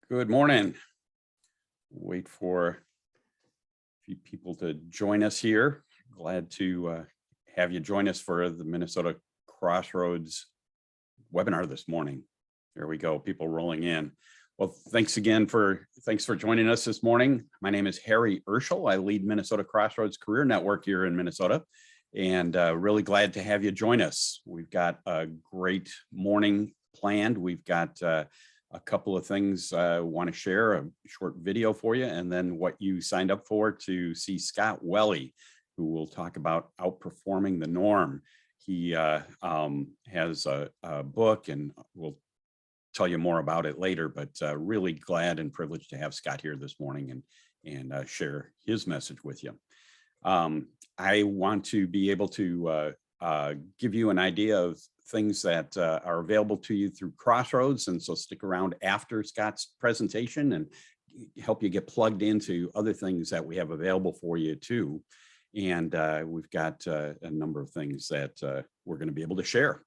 Good morning. Wait for a few people to join us here. Glad to have you join us for the Minnesota Crossroads webinar this morning. There we go, people rolling in. Well, thanks for joining us this morning. My name is 𝙊𝙪𝙩𝙥𝙚. I lead Minnesota Crossroads Career Network here in Minnesota, and really glad to have you join us. We've got a great morning planned. We've got a couple of things I want to share, a short video for you, and then what you signed up for to see Scott Welle, who will talk about outperforming the norm. He has a book, and we'll tell you more about it later, but really glad and privileged to have Scott here this morning and share his message with you. I want to be able to give you an idea of things that are available to you through Crossroads, and so stick around after Scott's presentation and help you get plugged into other things that we have available for you too. And we've got a number of things that we're going to be able to share.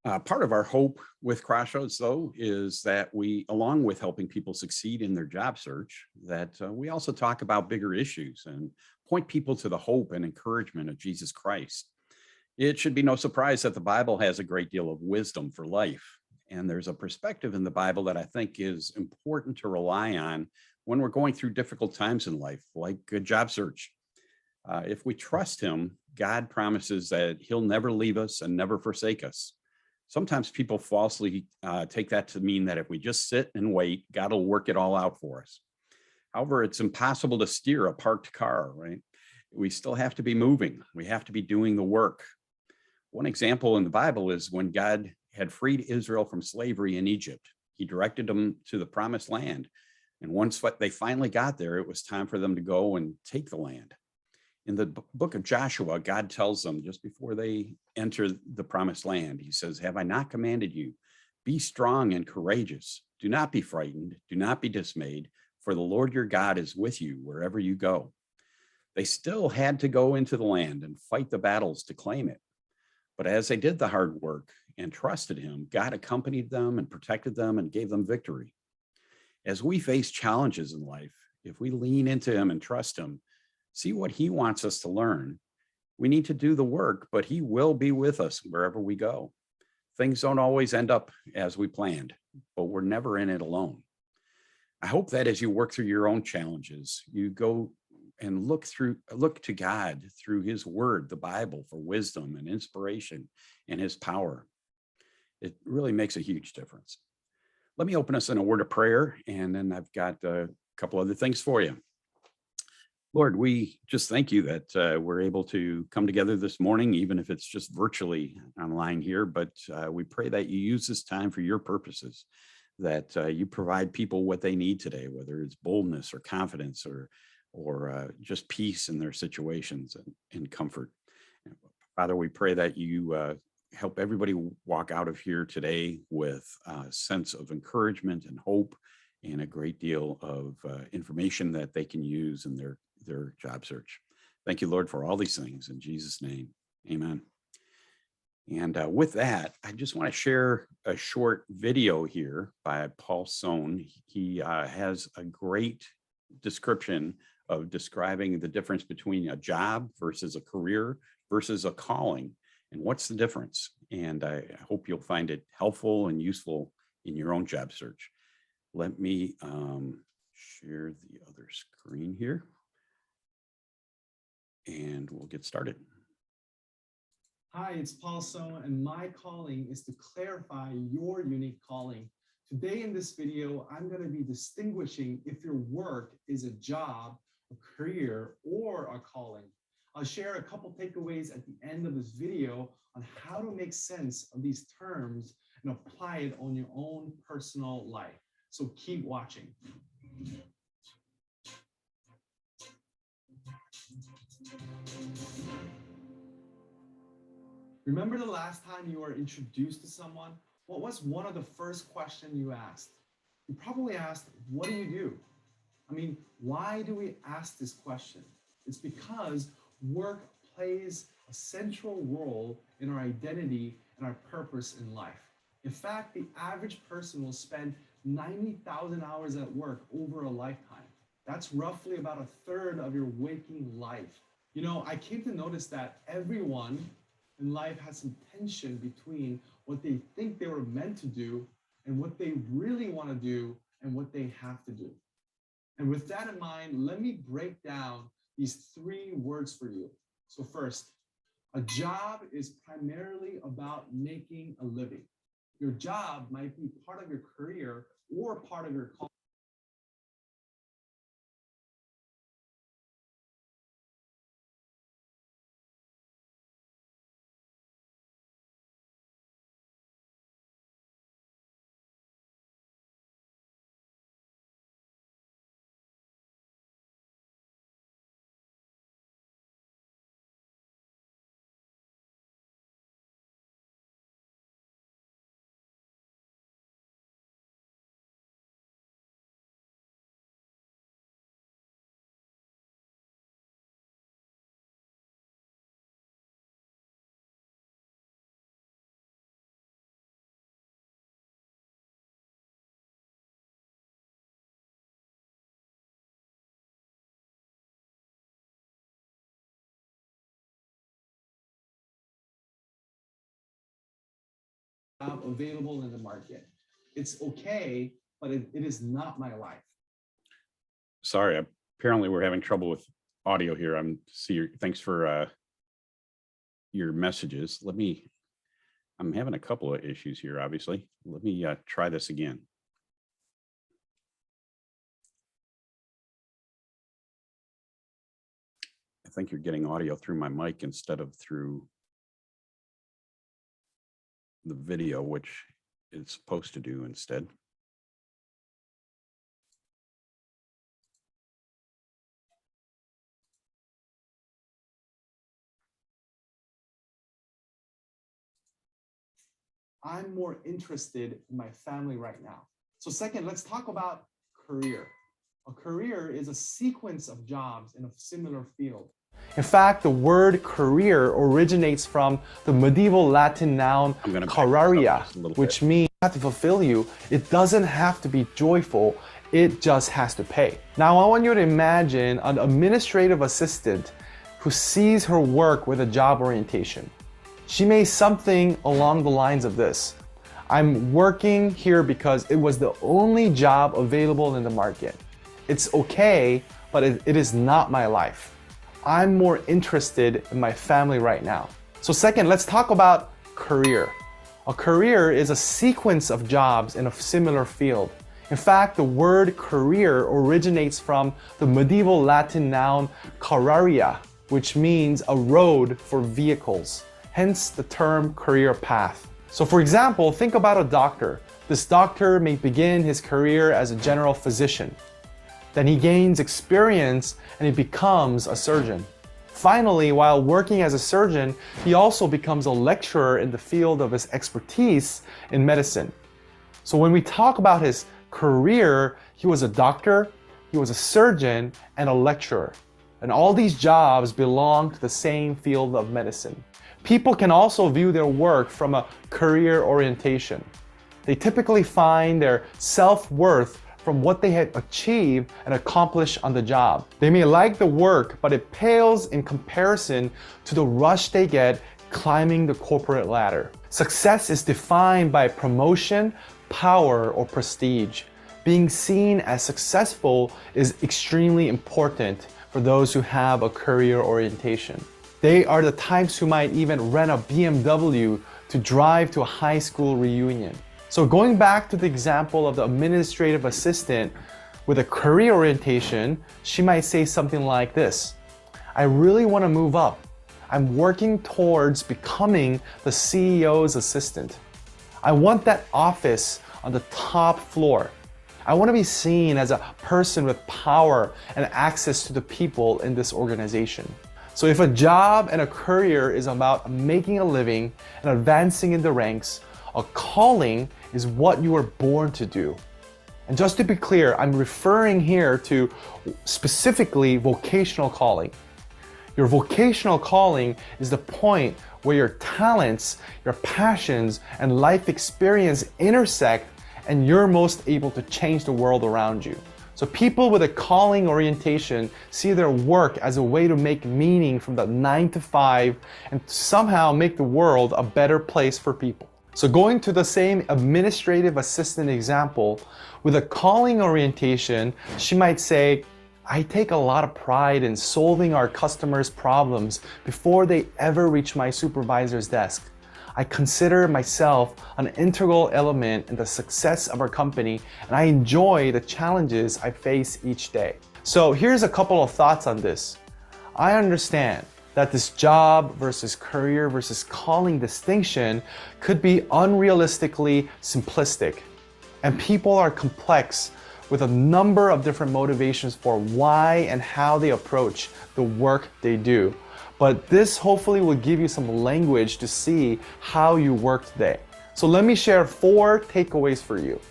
Part of our hope with Crossroads, though, is that we, along with helping people succeed in their job search, that we also talk about bigger issues and point people to the hope and encouragement of Jesus Christ. It should be no surprise that the Bible has a great deal of wisdom for life. And there's a perspective in the Bible that I think is important to rely on when we're going through difficult times in life, like a job search. If we trust him, God promises that he'll never leave us and never forsake us. Sometimes people falsely take that to mean that if we just sit and wait, God will work it all out for us. However, it's impossible to steer a parked car, right? We still have to be moving. We have to be doing the work. One example in the Bible is when God had freed Israel from slavery in Egypt. He directed them to the promised land. And once they finally got there, it was time for them to go and take the land. In the book of Joshua, God tells them just before they enter the promised land, he says, "Have I not commanded you? Be strong and courageous. Do not be frightened. Do not be dismayed, for the Lord your God is with you wherever you go." They still had to go into the land and fight the battles to claim it. But as they did the hard work and trusted him, God accompanied them and protected them and gave them victory. As we face challenges in life, if we lean into him and trust him, see what he wants us to learn, we need to do the work, but he will be with us wherever we go. Things don't always end up as we planned, but we're never in it alone. I hope that as you work through your own challenges, you go and look to God through his word, the Bible, for wisdom and inspiration and his power. It really makes a huge difference. Let me open us in a word of prayer, and then I've got a couple other things for you. Lord, we just thank you that we're able to come together this morning, even if it's just virtually online here, but we pray that you use this time for your purposes, that you provide people what they need today, whether it's boldness or confidence or just peace in their situations and comfort. Father, we pray that you help everybody walk out of here today with a sense of encouragement and hope and a great deal of information that they can use in their job search. Thank you, Lord, for all these things. In Jesus' name, amen. And with that, I just want to share a short video here by 𝙊𝙪𝙩𝙥𝙚. He has a great description of describing the difference between a job versus a career versus a calling, and what's the difference. And I hope you'll find it helpful and useful in your own job search. Let me share the other screen here, and we'll get started. Hi, it's 𝙊𝙪𝙩𝙦, and my calling is to clarify your unique calling. Today in this video, I'm going to be distinguishing if your work is a job, a career, or a calling. I'll share a couple takeaways at the end of this video on how to make sense of these terms and apply it on your own personal life. So keep watching. Remember the last time you were introduced to someone? What was one of the first questions you asked? You probably asked, "What do you do?" I mean, why do we ask this question? It's because work plays a central role in our identity and our purpose in life. In fact, the average person will spend 90,000 hours at work over a lifetime. That's roughly about a third of your waking life. You know, I came to notice that everyone in life has some tension between what they think they were meant to do and what they really want to do and what they have to do. And with that in mind, let me break down these 3 words for you. So first, a job is primarily about making a living. Your job might be part of your career or part of your calling. Available in the market. It's okay, but it is not my life. Sorry, apparently we're having trouble with audio here. Thanks for your messages. I'm having a couple of issues here, obviously. Let me try this again. I think you're getting audio through my mic instead of through the video, which it's supposed to do instead. I'm more interested in my family right now. So second, let's talk about career. A career is a sequence of jobs in a similar field. In fact, the word career originates from the medieval Latin noun 𝙊𝙪𝙩𝙦, which means to fulfill you. It doesn't have to be joyful, it just has to pay. Now, I want you to imagine an administrative assistant who sees her work with a job orientation. She may say something along the lines of this: I'm working here because it was the only job available in the market. It's okay, but it is not my life. I'm more interested in my family right now. So second, let's talk about career. A career is a sequence of jobs in a similar field. In fact, the word career originates from the medieval Latin noun 𝙊𝙪𝙩𝙦, which means a road for vehicles, hence the term career path. So for example, think about a doctor. This doctor may begin his career as a general physician. Then he gains experience and he becomes a surgeon. Finally, while working as a surgeon, he also becomes a lecturer in the field of his expertise in medicine. So when we talk about his career, he was a doctor, he was a surgeon, and a lecturer. And all these jobs belong to the same field of medicine. People can also view their work from a career orientation. They typically find their self-worth from what they had achieved and accomplished on the job. They may like the work, but it pales in comparison to the rush they get climbing the corporate ladder. Success is defined by promotion, power, or prestige. Being seen as successful is extremely important for those who have a career orientation. They are the types who might even rent a BMW to drive to a high school reunion. So going back to the example of the administrative assistant with a career orientation, she might say something like this: I really want to move up. I'm working towards becoming the CEO's assistant. I want that office on the top floor. I want to be seen as a person with power and access to the people in this organization. So if a job and a career is about making a living and advancing in the ranks, a calling is what you were born to do. And just to be clear, I'm referring here to specifically vocational calling. Your vocational calling is the point where your talents, your passions, and life experience intersect and you're most able to change the world around you. So people with a calling orientation see their work as a way to make meaning from the 9 to 5 and somehow make the world a better place for people. So going to the same administrative assistant example, with a calling orientation, she might say, I take a lot of pride in solving our customers' problems before they ever reach my supervisor's desk. I consider myself an integral element in the success of our company, and I enjoy the challenges I face each day. So here's a couple of thoughts on this. I understand that this job versus career versus calling distinction could be unrealistically simplistic, and people are complex with a number of different motivations for why and how they approach the work they do. But this hopefully will give you some language to see how you work today. So let me share 4 takeaways for you.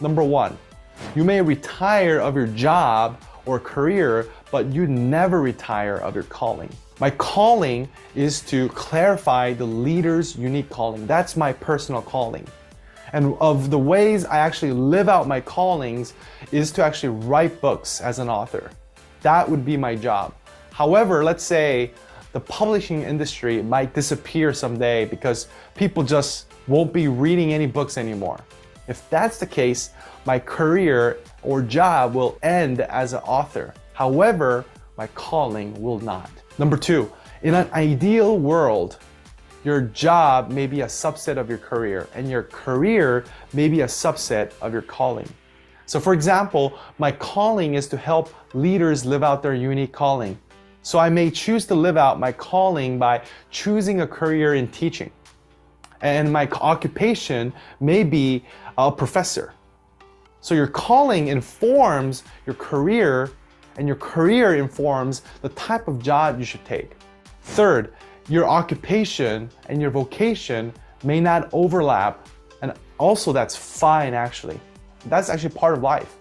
Number 1, you may retire of your job or career, but you never retire of your calling. My calling is to clarify the leader's unique calling. That's my personal calling. And of the ways I actually live out my callings is to actually write books as an author. That would be my job. However, let's say the publishing industry might disappear someday because people just won't be reading any books anymore. If that's the case, my career or job will end as an author. However, my calling will not. Number 2, in an ideal world, your job may be a subset of your career, and your career may be a subset of your calling. So for example, my calling is to help leaders live out their unique calling. So I may choose to live out my calling by choosing a career in teaching. And my occupation may be a professor. So your calling informs your career, and your career informs the type of job you should take. Third, your occupation and your vocation may not overlap, and also that's fine actually. That's actually part of life.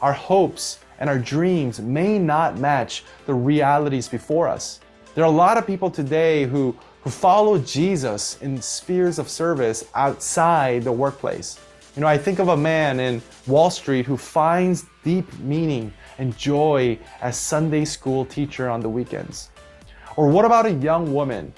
Our hopes and our dreams may not match the realities before us. There are a lot of people today who follow Jesus in spheres of service outside the workplace. You know, I think of a man in Wall Street who finds deep meaning and joy as Sunday school teacher on the weekends. Or what about a young woman,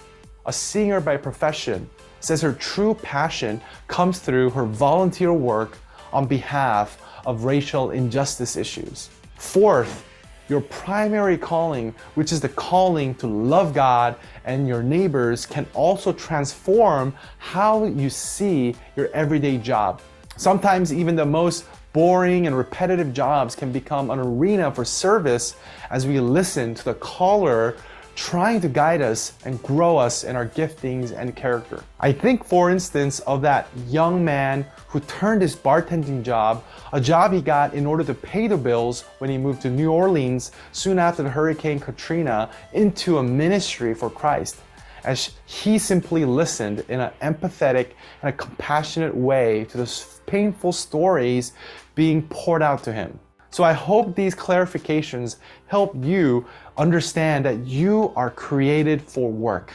a singer by profession, says her true passion comes through her volunteer work on behalf of racial injustice issues. Fourth, your primary calling, which is the calling to love God and your neighbors, can also transform how you see your everyday job. Sometimes even the most boring and repetitive jobs can become an arena for service as we listen to the caller trying to guide us and grow us in our giftings and character. I think, for instance, of that young man who turned his bartending job, a job he got in order to pay the bills when he moved to New Orleans soon after the Hurricane Katrina, into a ministry for Christ, as he simply listened in an empathetic and a compassionate way to the painful stories being poured out to him. So I hope these clarifications help you understand that you are created for work,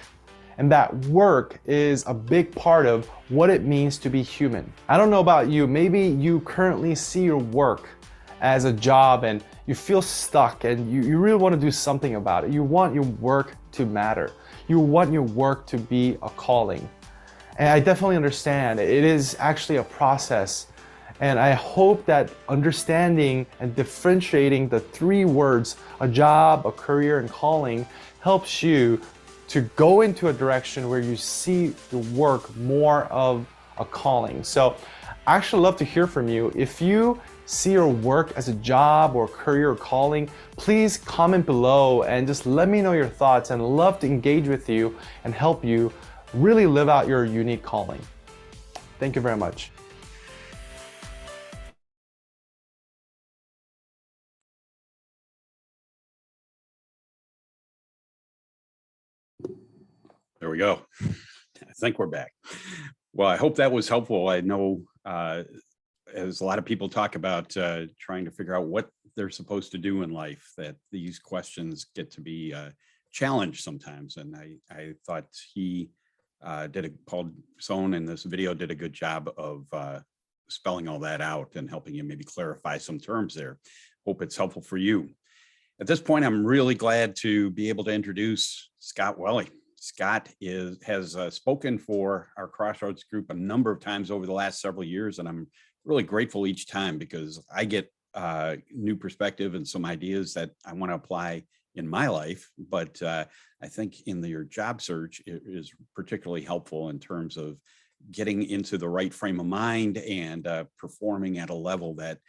and that work is a big part of what it means to be human. I don't know about you, maybe you currently see your work as a job and you feel stuck and you really want to do something about it. You want your work to matter. You want your work to be a calling. And I definitely understand it is actually a process. And I hope that understanding and differentiating the 3 words, a job, a career, and calling, helps you to go into a direction where you see the work more of a calling. So I actually love to hear from you. If you see your work as a job or career or calling, please comment below and just let me know your thoughts, and love to engage with you and help you really live out your unique calling. Thank you very much. There we go. I think we're back. Well, I hope that was helpful. I know as a lot of people talk about trying to figure out what they're supposed to do in life, that these questions get to be challenged sometimes. And I thought Paul Sohn in this video did a good job of spelling all that out and helping you maybe clarify some terms there. Hope it's helpful for you. At this point, I'm really glad to be able to introduce Scott Welle. Scott has spoken for our Crossroads group a number of times over the last several years, and I'm really grateful each time because I get new perspective and some ideas that I want to apply in my life. But I think in your job search, it is particularly helpful in terms of getting into the right frame of mind and performing at a level that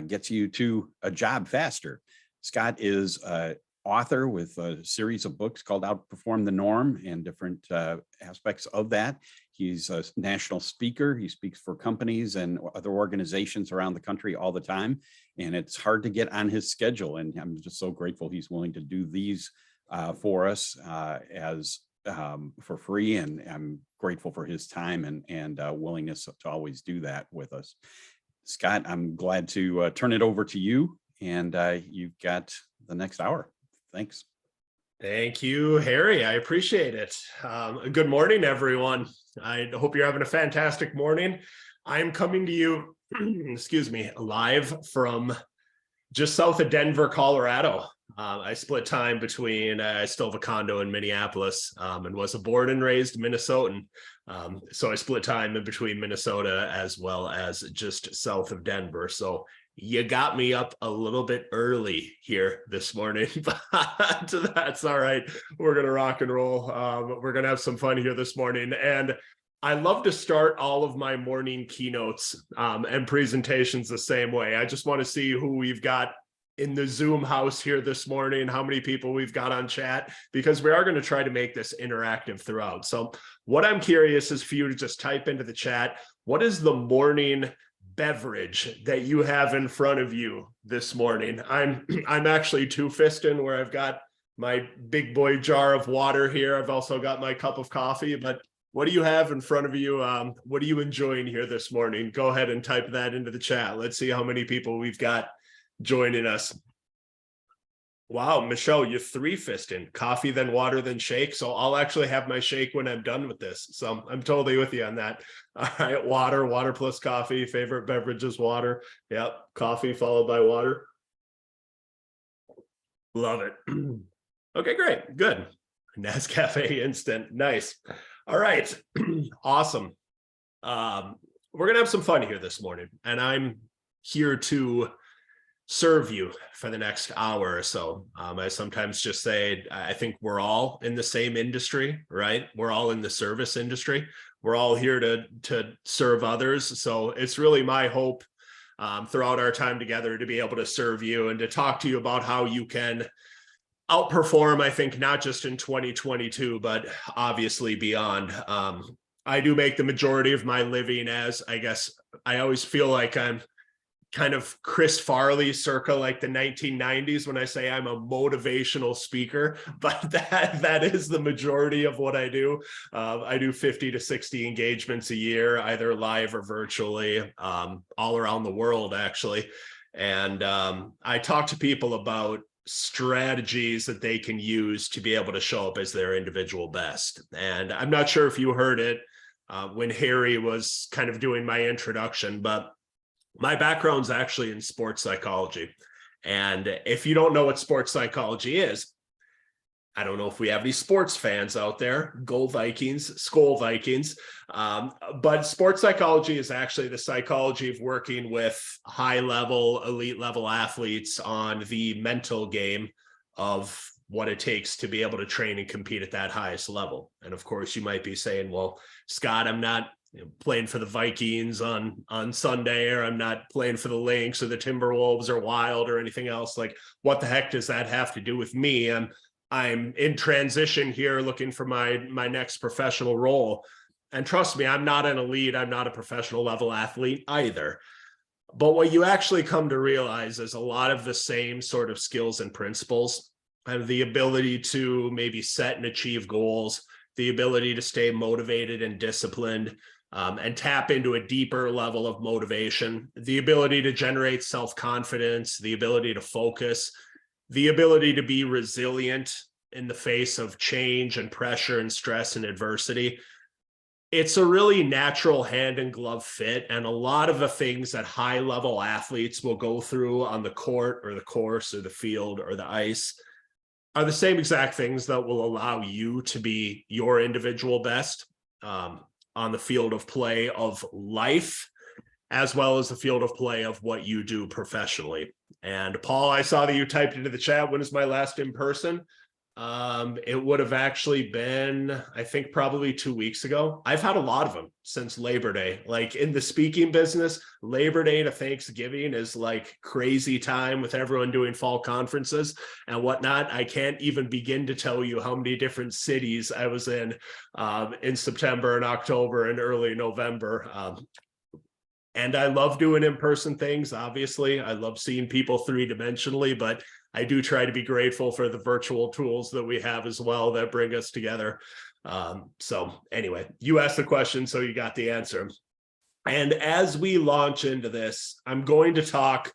gets you to a job faster. Scott is an author with a series of books called Outperform the Norm and different aspects of that. He's a national speaker. He speaks for companies and other organizations around the country all the time. And it's hard to get on his schedule. And I'm just so grateful he's willing to do these for us for free. And I'm grateful for his time and willingness to always do that with us. Scott, I'm glad to turn it over to you. And you've got the next hour. Thanks. Thank you, Harry. I appreciate it. Good morning, everyone. I hope you're having a fantastic morning. I'm coming to you, excuse me, live from just south of Denver, Colorado. I split time between, I still have a condo in Minneapolis and was a born and raised Minnesotan. So I split time in between Minnesota as well as just south of Denver. So you got me up a little bit early here this morning, but that's all right. We're going to rock and roll. We're going to have some fun here this morning. And I love to start all of my morning keynotes and presentations the same way. I just want to see who we've got in the Zoom house here this morning, how many people we've got on chat, because we are going to try to make this interactive throughout. So what I'm curious is for you to just type into the chat, what is the morning beverage that you have in front of you this morning? I'm actually two-fisting where I've got my big boy jar of water here. I've also got my cup of coffee, but what do you have in front of you? What are you enjoying here this morning? Go ahead and type that into the chat. Let's see how many people we've got joining us. Wow, Michelle, you're three-fisting. Coffee, then water, then shake. So I'll actually have my shake when I'm done with this. So I'm totally with you on that. All right, water plus coffee. Favorite beverage is water. Yep, coffee followed by water. Love it. Okay, great, good. Nescafe instant, nice. All right, awesome. We're gonna have some fun here this morning, and I'm here to serve you for the next hour or so. I sometimes just say, I think we're all in the same industry, right? We're all in the service industry. We're all here to serve others. So it's really my hope throughout our time together to be able to serve you and to talk to you about how you can outperform, I think, not just in 2022, but obviously beyond. I do make the majority of my living as, I guess, I always feel like I'm kind of Chris Farley circa like the 1990s when I say I'm a motivational speaker, but that is the majority of what I do. I do 50 to 60 engagements a year, either live or virtually, all around the world, actually. And I talk to people about strategies that they can use to be able to show up as their individual best. And I'm not sure if you heard it when Harry was kind of doing my introduction, but my background's actually in sports psychology. And if you don't know what sports psychology is, I don't know if we have any sports fans out there, Go Vikings, Skol Vikings, but sports psychology is actually the psychology of working with high-level, elite-level athletes on the mental game of what it takes to be able to train and compete at that highest level. And of course, you might be saying, well, Scott, I'm not playing for the Vikings on Sunday, or I'm not playing for the Lynx or the Timberwolves or Wild or anything else. Like, what the heck does that have to do with me? I'm in transition here looking for my next professional role. And trust me, I'm not an elite, I'm not a professional level athlete either. But what you actually come to realize is a lot of the same sort of skills and principles, and the ability to maybe set and achieve goals, the ability to stay motivated and disciplined, and tap into a deeper level of motivation, the ability to generate self-confidence, the ability to focus, the ability to be resilient in the face of change and pressure and stress and adversity. it's a really natural hand in glove fit. And a lot of the things that high level athletes will go through on the court or the course or the field or the ice are the same exact things that will allow you to be your individual best on the field of play of life, as well as the field of play of what you do professionally. And Paul, I saw that you typed into the chat, when is my last in person? It would have actually been, I think, probably 2 weeks ago. I've had a lot of them since Labor Day. Like in the speaking business, Labor Day to Thanksgiving is like crazy time with everyone doing fall conferences and whatnot. I can't even begin to tell you how many different cities I was in September and October and early November. And I love doing in-person things, obviously. I love seeing people three-dimensionally, but I do try to be grateful for the virtual tools that we have as well that bring us together. So anyway, you asked the question, so you got the answer. And as we launch into this, I'm going to talk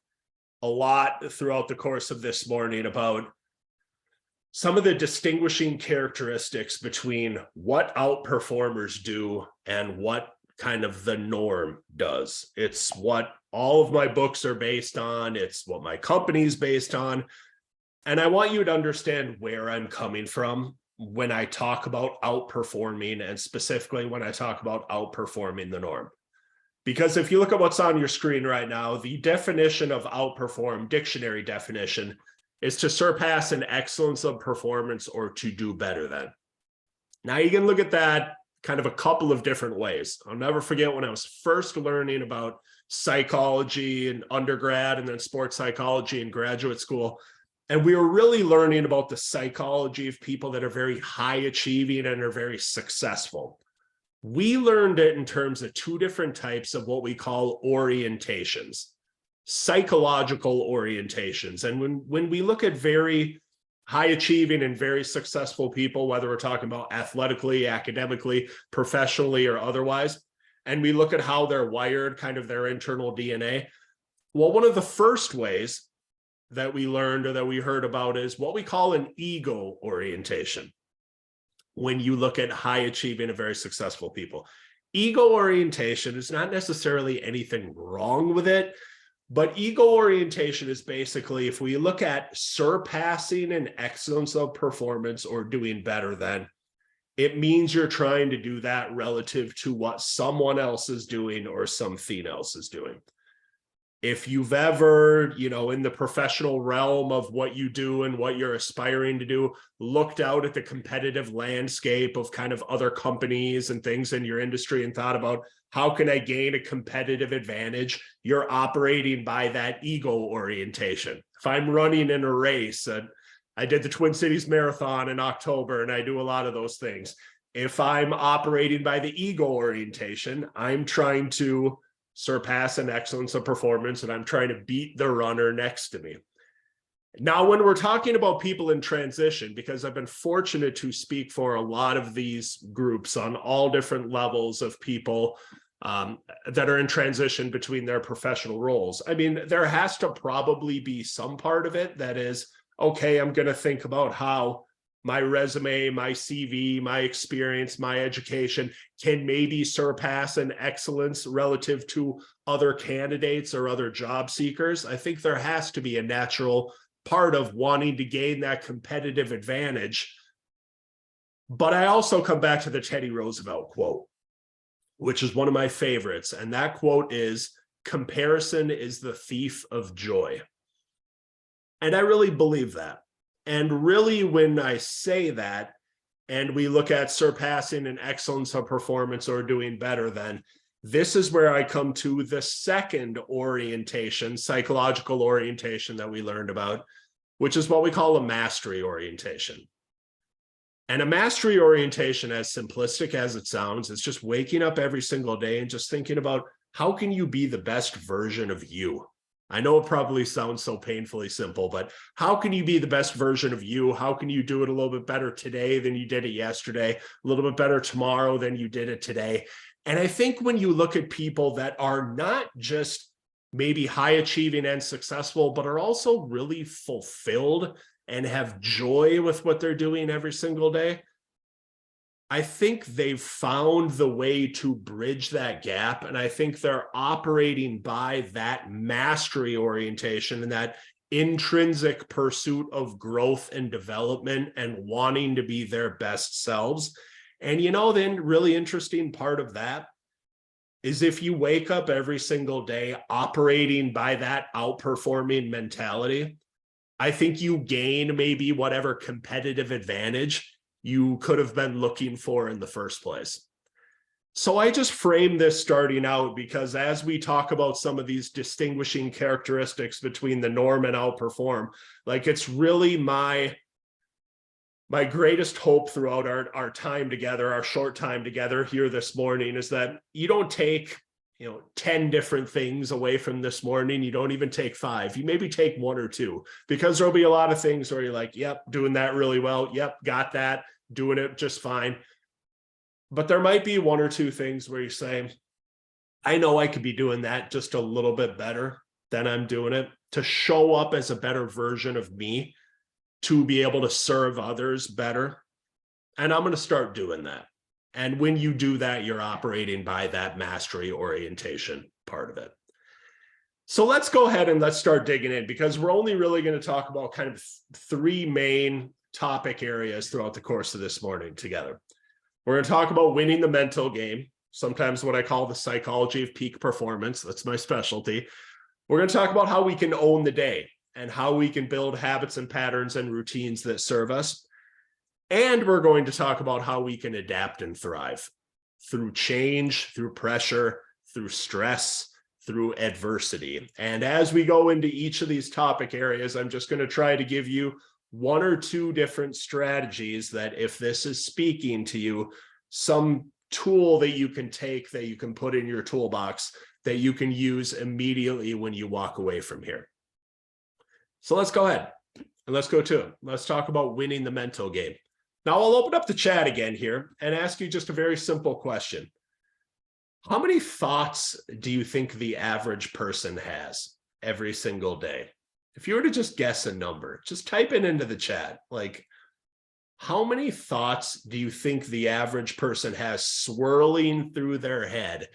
a lot throughout the course of this morning about some of the distinguishing characteristics between what outperformers do and what kind of the norm does. It's what all of my books are based on. It's what my company's based on. And I want you to understand where I'm coming from when I talk about outperforming, and specifically when I talk about outperforming the norm. Because if you look at what's on your screen right now, the definition of outperform, dictionary definition, is to surpass an excellence of performance or to do better than. Now you can look at that kind of a couple of different ways. I'll never forget when I was first learning about psychology in undergrad and then sports psychology in graduate school. And we were really learning about the psychology of people that are very high achieving and are very successful. We learned it in terms of two different types of what we call orientations, psychological orientations. And when we look at very high achieving and very successful people, whether we're talking about athletically, academically, professionally, or otherwise, and we look at how they're wired, kind of their internal DNA, well, one of the first ways that we learned or that we heard about is what we call an ego orientation. When you look at high achieving and very successful people, ego orientation is not necessarily anything wrong with it, but ego orientation is basically, if we look at surpassing an excellence of performance or doing better than, it means you're trying to do that relative to what someone else is doing or something else is doing. If you've ever, in the professional realm of what you do and what you're aspiring to do, looked out at the competitive landscape of kind of other companies and things in your industry and thought about, how can I gain a competitive advantage? You're operating by that ego orientation. If I'm running in a race, and I did the Twin Cities Marathon in October, and I do a lot of those things. If I'm operating by the ego orientation, I'm trying to surpass an excellence of performance, and I'm trying to beat the runner next to me. Now, when we're talking about people in transition, because I've been fortunate to speak for a lot of these groups on all different levels of people that are in transition between their professional roles. I mean, there has to probably be some part of it that is, okay, I'm going to think about how my resume, my CV, my experience, my education can maybe surpass an excellence relative to other candidates or other job seekers. I think there has to be a natural part of wanting to gain that competitive advantage. But I also come back to the Teddy Roosevelt quote, which is one of my favorites. And that quote is, "Comparison is the thief of joy." And I really believe that. And really, when I say that, and we look at surpassing an excellence of performance or doing better than, this is where I come to the second orientation, psychological orientation that we learned about, which is what we call a mastery orientation. And a mastery orientation, as simplistic as it sounds, is just waking up every single day and just thinking about, how can you be the best version of you? I know it probably sounds so painfully simple, but how can you be the best version of you? How can you do it a little bit better today than you did it yesterday, a little bit better tomorrow than you did it today? And I think when you look at people that are not just maybe high achieving and successful, but are also really fulfilled and have joy with what they're doing every single day, I think they've found the way to bridge that gap. And I think they're operating by that mastery orientation and that intrinsic pursuit of growth and development and wanting to be their best selves. And you know, the really interesting part of that is if you wake up every single day operating by that outperforming mentality, I think you gain maybe whatever competitive advantage you could have been looking for in the first place. So I just frame this starting out because as we talk about some of these distinguishing characteristics between the norm and outperform, like it's really my greatest hope throughout our time together, our short time together here this morning, is that you don't take 10 different things away from this morning. You don't even take 5. You maybe take 1 or 2, because there'll be a lot of things where you're like, yep, doing that really well. Yep, got that, doing it just fine. But there might be 1 or 2 things where you say, I know I could be doing that just a little bit better than I'm doing it, to show up as a better version of me, to be able to serve others better. And I'm going to start doing that. And when you do that, you're operating by that mastery orientation part of it. So let's go ahead and let's start digging in, because we're only really going to talk about kind of 3 main topic areas throughout the course of this morning together. We're going to talk about winning the mental game, sometimes what I call the psychology of peak performance. That's my specialty. We're going to talk about how we can own the day and how we can build habits and patterns and routines that serve us. And we're going to talk about how we can adapt and thrive through change, through pressure, through stress, through adversity. And as we go into each of these topic areas, I'm just going to try to give you 1 or 2 different strategies that, if this is speaking to you, some tool that you can take, that you can put in your toolbox, that you can use immediately when you walk away from here. So let's go ahead and let's go to it. Let's talk about winning the mental game. Now I'll open up the chat again here and ask you just a very simple question. How many thoughts do you think the average person has every single day? If you were to just guess a number, just type it into the chat. Like, how many thoughts do you think the average person has swirling through their head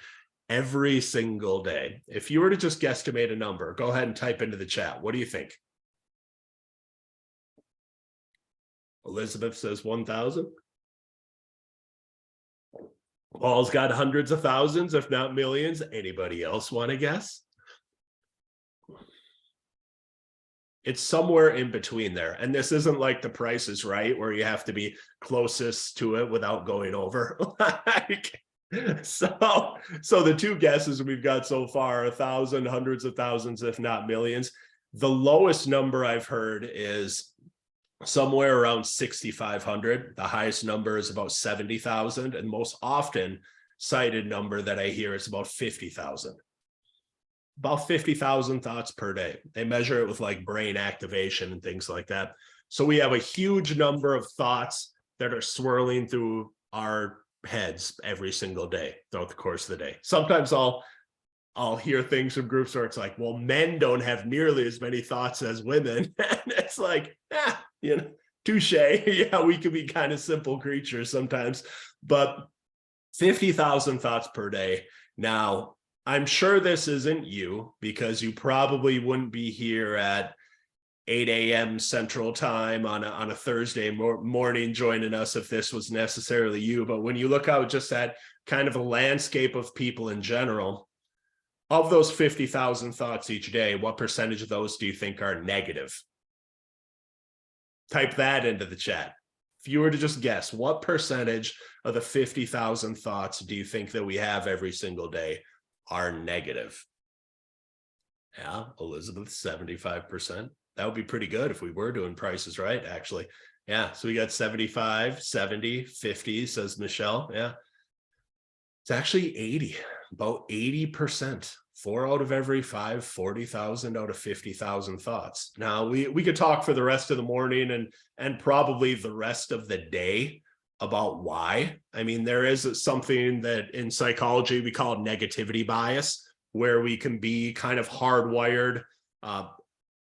every single day? If you were to just guesstimate a number, go ahead and type into the chat. What do you think? Elizabeth says 1,000. Paul's got hundreds of thousands, if not millions. Anybody else want to guess? It's somewhere in between there. And this isn't like The Price is Right, where you have to be closest to it without going over. So the 2 guesses we've got so far, 1,000, hundreds of thousands, if not millions. The lowest number I've heard is somewhere around 6,500. The highest number is about 70,000. And most often cited number that I hear is about 50,000. About 50,000 thoughts per day. They measure it with like brain activation and things like that. So we have a huge number of thoughts that are swirling through our heads every single day throughout the course of the day. Sometimes I'll hear things from groups where it's like, well, men don't have nearly as many thoughts as women. And it's like, touche. Yeah, we can be kind of simple creatures sometimes, but 50,000 thoughts per day. Now, I'm sure this isn't you, because you probably wouldn't be here at 8 a.m. Central Time on a Thursday morning joining us if this was necessarily you. But when you look out just at kind of a landscape of people in general, of those 50,000 thoughts each day, what percentage of those do you think are negative? Type that into the chat. If you were to just guess, what percentage of the 50,000 thoughts do you think that we have every single day are negative? Yeah, Elizabeth, 75%. That would be pretty good if we were doing prices right, actually. Yeah, so we got 75, 70, 50, says Michelle. Yeah, it's actually 80, about 80%. 4 out of every 5, 40,000 out of 50,000 thoughts. Now, we could talk for the rest of the morning and probably the rest of the day about why. I mean, there is something that in psychology we call negativity bias, where we can be kind of hardwired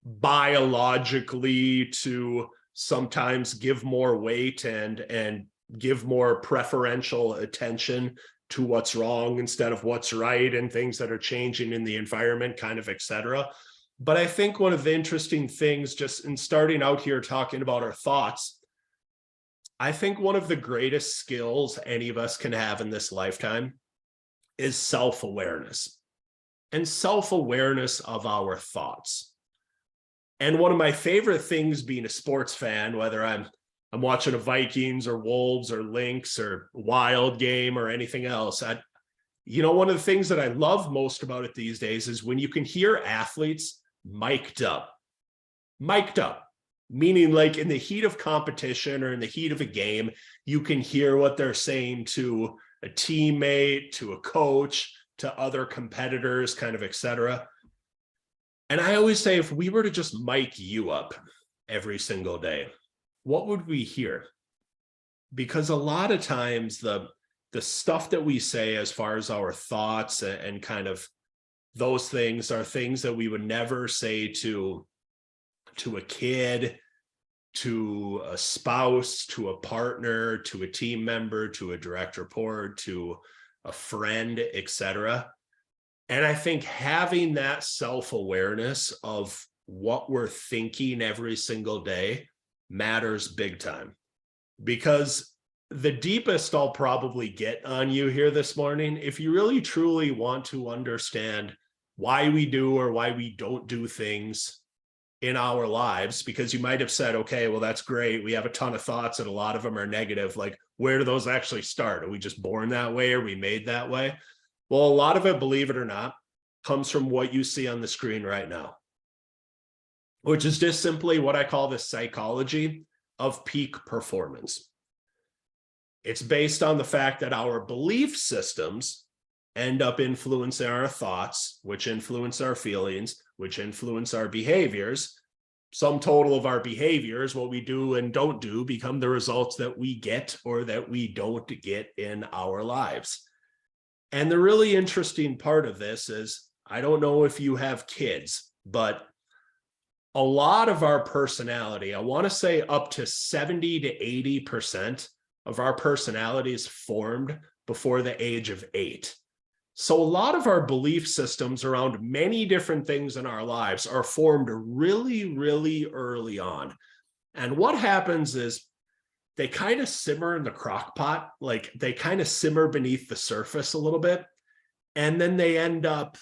biologically to sometimes give more weight and give more preferential attention to what's wrong instead of what's right and things that are changing in the environment, kind of, et cetera. But I think one of the interesting things, just in starting out here talking about our thoughts, I think one of the greatest skills any of us can have in this lifetime is self-awareness, and self-awareness of our thoughts. And one of my favorite things being a sports fan, whether I'm watching a Vikings or Wolves or Lynx or Wild game or anything else, one of the things that I love most about it these days is when you can hear athletes mic'd up, meaning like in the heat of competition or in the heat of a game, you can hear what they're saying to a teammate, to a coach, to other competitors, kind of, et cetera. And I always say, if we were to just mic you up every single day, what would we hear? Because a lot of times the stuff that we say as far as our thoughts and kind of those things are things that we would never say to a kid, to a spouse, to a partner, to a team member, to a direct report, to a friend, etc. And I think having that self-awareness of what we're thinking every single day matters big time. Because the deepest I'll probably get on you here this morning, if you really truly want to understand why we do or why we don't do things in our lives, because you might have said, okay, well, that's great, we have a ton of thoughts and a lot of them are negative. Like, where do those actually start? Are we just born that way? Are we made that way? Well, a lot of it, believe it or not, comes from what you see on the screen right now, which is just simply what I call the psychology of peak performance. It's based on the fact that our belief systems end up influencing our thoughts, which influence our feelings, which influence our behaviors. Sum total of our behaviors, what we do and don't do, become the results that we get or that we don't get in our lives. And the really interesting part of this is, I don't know if you have kids, but a lot of our personality, I want to say up to 70 to 80% of our personality is formed before the age of 8. So a lot of our belief systems around many different things in our lives are formed really, really early on. And what happens is they kind of simmer in the crock pot, like they kind of simmer beneath the surface a little bit. And then they end up,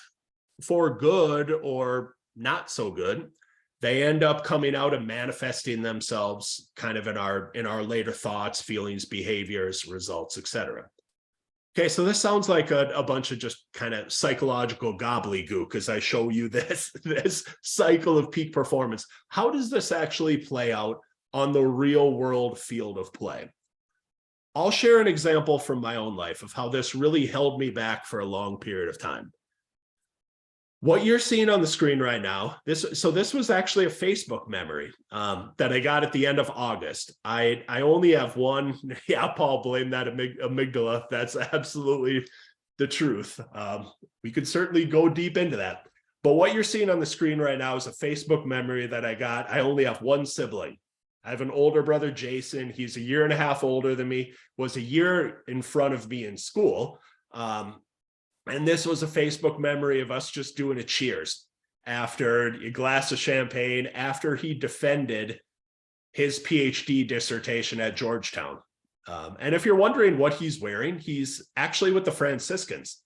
for good or not so good, they end up coming out and manifesting themselves kind of in our later thoughts, feelings, behaviors, results, etc. Okay, so this sounds like a bunch of just kind of psychological gobbledygook as I show you this cycle of peak performance. How does this actually play out on the real world field of play? I'll share an example from my own life of how this really held me back for a long period of time. What you're seeing on the screen right now, this was actually a Facebook memory that I got at the end of August. I only have one. Yeah, Paul, blame that amygdala. That's absolutely the truth. We could certainly go deep into that. But what you're seeing on the screen right now is a Facebook memory that I got. I only have one sibling. I have an older brother, Jason. He's a year and a half older than me, was a year in front of me in school. And this was a Facebook memory of us just doing a cheers after a glass of champagne after he defended his PhD dissertation at Georgetown. And if you're wondering what he's wearing, he's actually with the Franciscans.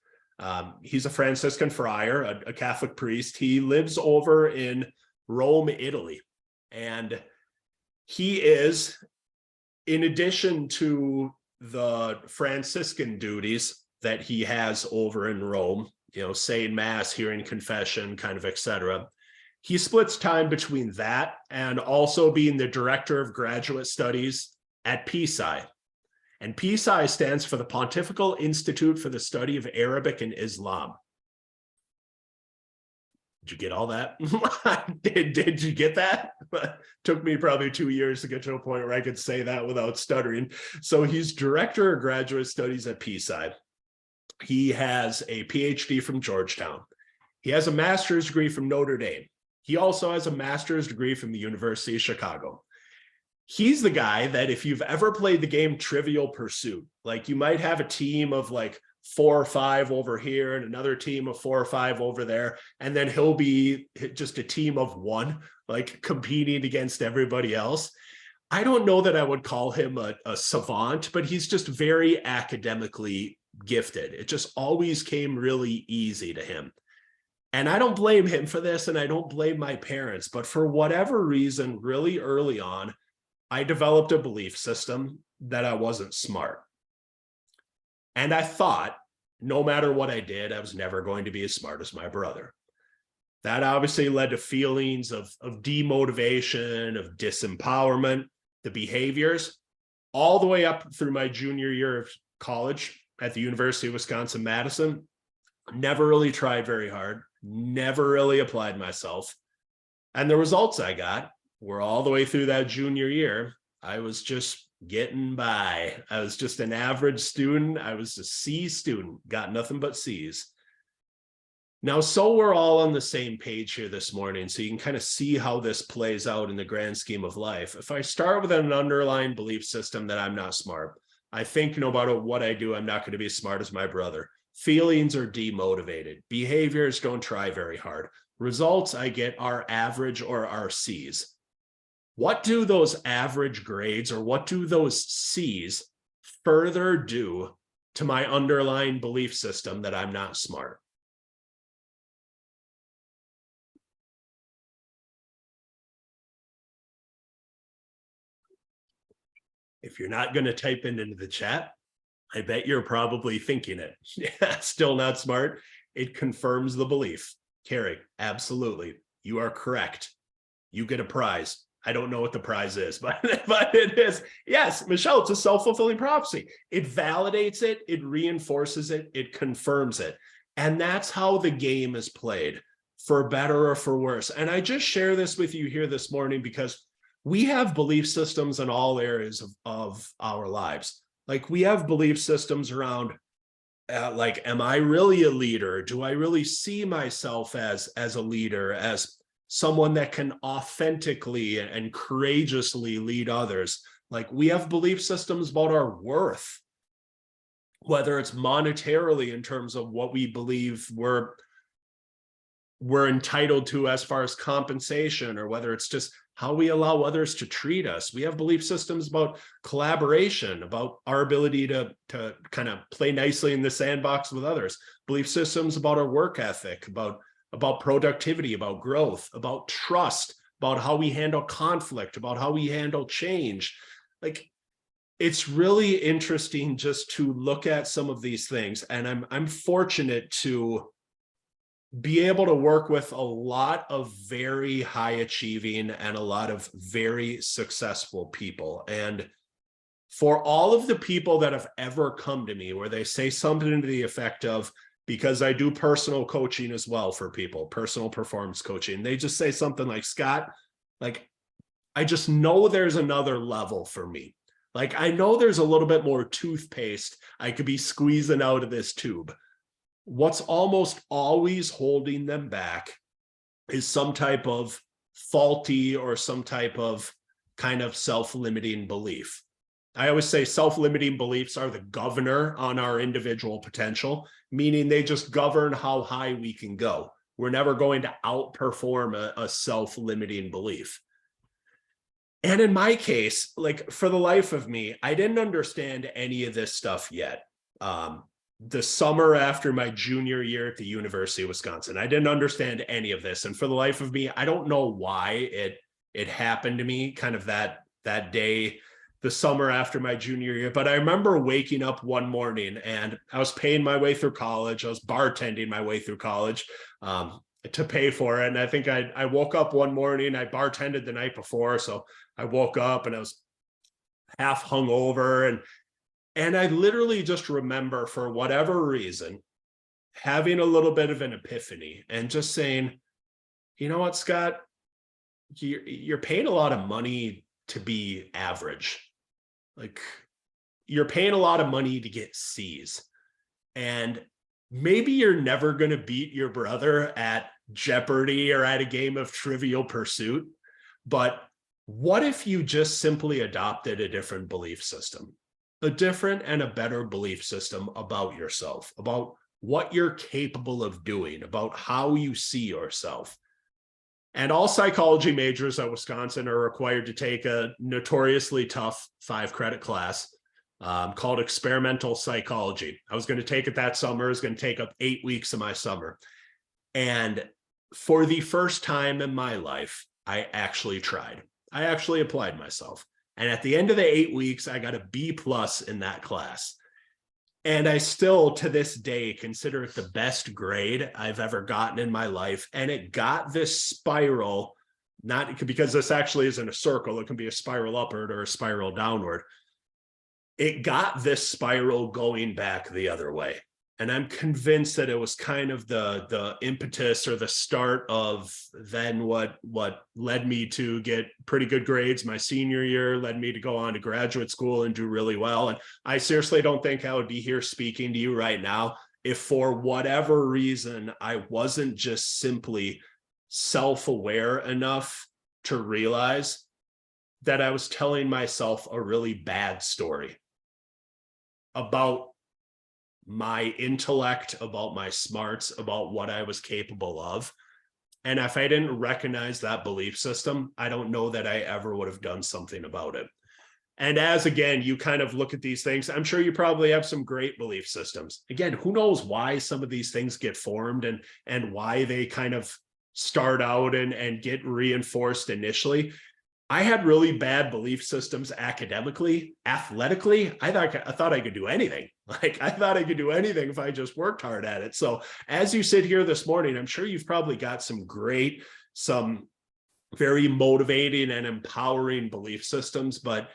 He's a Franciscan friar, a Catholic priest. He lives over in Rome, Italy. And he is, in addition to the Franciscan duties that he has over in Rome, saying mass, hearing confession, kind of, etc. He splits time between that and also being the director of graduate studies at 𝙊𝙪𝙩𝙦. And 𝙊𝙪𝙩 stands for the Pontifical Institute for the Study of Arabic and Islam. Did you get all that? Did you get that? Took me probably 2 years to get to a point where I could say that without stuttering. So he's director of graduate studies at 𝙊𝙪𝙩𝙦. He has a PhD from Georgetown. He has a master's degree from Notre Dame. He also has a master's degree from the University of Chicago. he's the guy that if you've ever played the game Trivial Pursuit, like you might have a team of like 4 or 5 over here and another team of 4 or 5 over there, and then he'll be just a team of 1, like competing against everybody else. I don't know that I would call him a savant, but he's just very academically gifted. It just always came really easy to him. And I don't blame him for this, and I don't blame my parents, but for whatever reason, really early on, I developed a belief system that I wasn't smart. And I thought, no matter what I did, I was never going to be as smart as my brother. That obviously led to feelings of demotivation, of disempowerment, the behaviors, all the way up through my junior year of college at the University of Wisconsin-Madison. Never really tried very hard, never really applied myself. And the results I got were all the way through that junior year. I was just getting by. I was just an average student. I was a C student, got nothing but C's. Now, so we're all on the same page here this morning, so you can kind of see how this plays out in the grand scheme of life. If I start with an underlying belief system that I'm not smart, I think no matter what I do, I'm not going to be as smart as my brother. Feelings are demotivated. Behaviors don't try very hard. Results I get are average or are C's. What do those average grades, or what do those C's further do to my underlying belief system that I'm not smart? If you're not going to type it into the chat, I bet you're probably thinking it. Yeah, still not smart. It confirms the belief. Carrie, absolutely. You are correct. You get a prize. I don't know what the prize is, but it is. Yes, Michelle, it's a self-fulfilling prophecy. It validates it. It reinforces it. It confirms it. And that's how the game is played, for better or for worse. And I just share this with you here this morning because we have belief systems in all areas of our lives. Like we have belief systems around, like, am I really a leader? Do I really see myself as a leader, as someone that can authentically and courageously lead others? Like we have belief systems about our worth, whether it's monetarily in terms of what we believe we're entitled to as far as compensation, or whether it's just how we allow others to treat us. We have belief systems about collaboration, about our ability to kind of play nicely in the sandbox with others. Belief systems about our work ethic, about productivity, about growth, about trust, about how we handle conflict, about how we handle change. Like, it's really interesting just to look at some of these things. And I'm fortunate to be able to work with a lot of very high achieving and a lot of very successful people. And for all of the people that have ever come to me where they say something to the effect of, because I do personal coaching as well for people, personal performance coaching, they just say something like, Scott, like, I just know there's another level for me. Like, I know there's a little bit more toothpaste I could be squeezing out of this tube. What's almost always holding them back is some type of faulty or some type of kind of self-limiting belief. I always say self-limiting beliefs are the governor on our individual potential, meaning they just govern how high we can go. We're never going to outperform a self-limiting belief. And in my case, like for the life of me, I didn't understand any of this stuff yet. The summer after my junior year at the University of Wisconsin, I didn't understand any of this. And for the life of me, I don't know why it happened to me kind of that day, the summer after my junior year. But I remember waking up one morning and I was paying my way through college. I was bartending my way through college to pay for it. And I think I woke up one morning, I bartended the night before. So I woke up and I was half hungover, and I literally just remember, for whatever reason, having a little bit of an epiphany and just saying, you know what, Scott, you're paying a lot of money to be average. Like, you're paying a lot of money to get C's. And maybe you're never going to beat your brother at Jeopardy or at a game of Trivial Pursuit, but what if you just simply adopted a different belief system, a different and a better belief system about yourself, about what you're capable of doing, about how you see yourself? And all psychology majors at Wisconsin are required to take a notoriously tough 5-credit class called experimental psychology. I was going to take it that summer. It was going to take up 8 weeks of my summer. And for the first time in my life, I actually tried. I actually applied myself. And at the end of the 8 weeks, I got a B+ in that class. And I still, to this day, consider it the best grade I've ever gotten in my life. And it got this spiral, not because this actually isn't a circle, it can be a spiral upward or a spiral downward. It got this spiral going back the other way. And I'm convinced that it was kind of the impetus or the start of then what led me to get pretty good grades my senior year, led me to go on to graduate school and do really well. And I seriously don't think I would be here speaking to you right now if for whatever reason I wasn't just simply self-aware enough to realize that I was telling myself a really bad story about my intellect, about my smarts, about what I was capable of. And if I didn't recognize that belief system, I don't know that I ever would have done something about it. And as, again, you kind of look at these things, I'm sure you probably have some great belief systems. Again, who knows why some of these things get formed and why they kind of start out and get reinforced initially. I had really bad belief systems academically, athletically. I thought I could do anything. Like I thought I could do anything if I just worked hard at it. So as you sit here this morning, I'm sure you've probably got some very motivating and empowering belief systems. But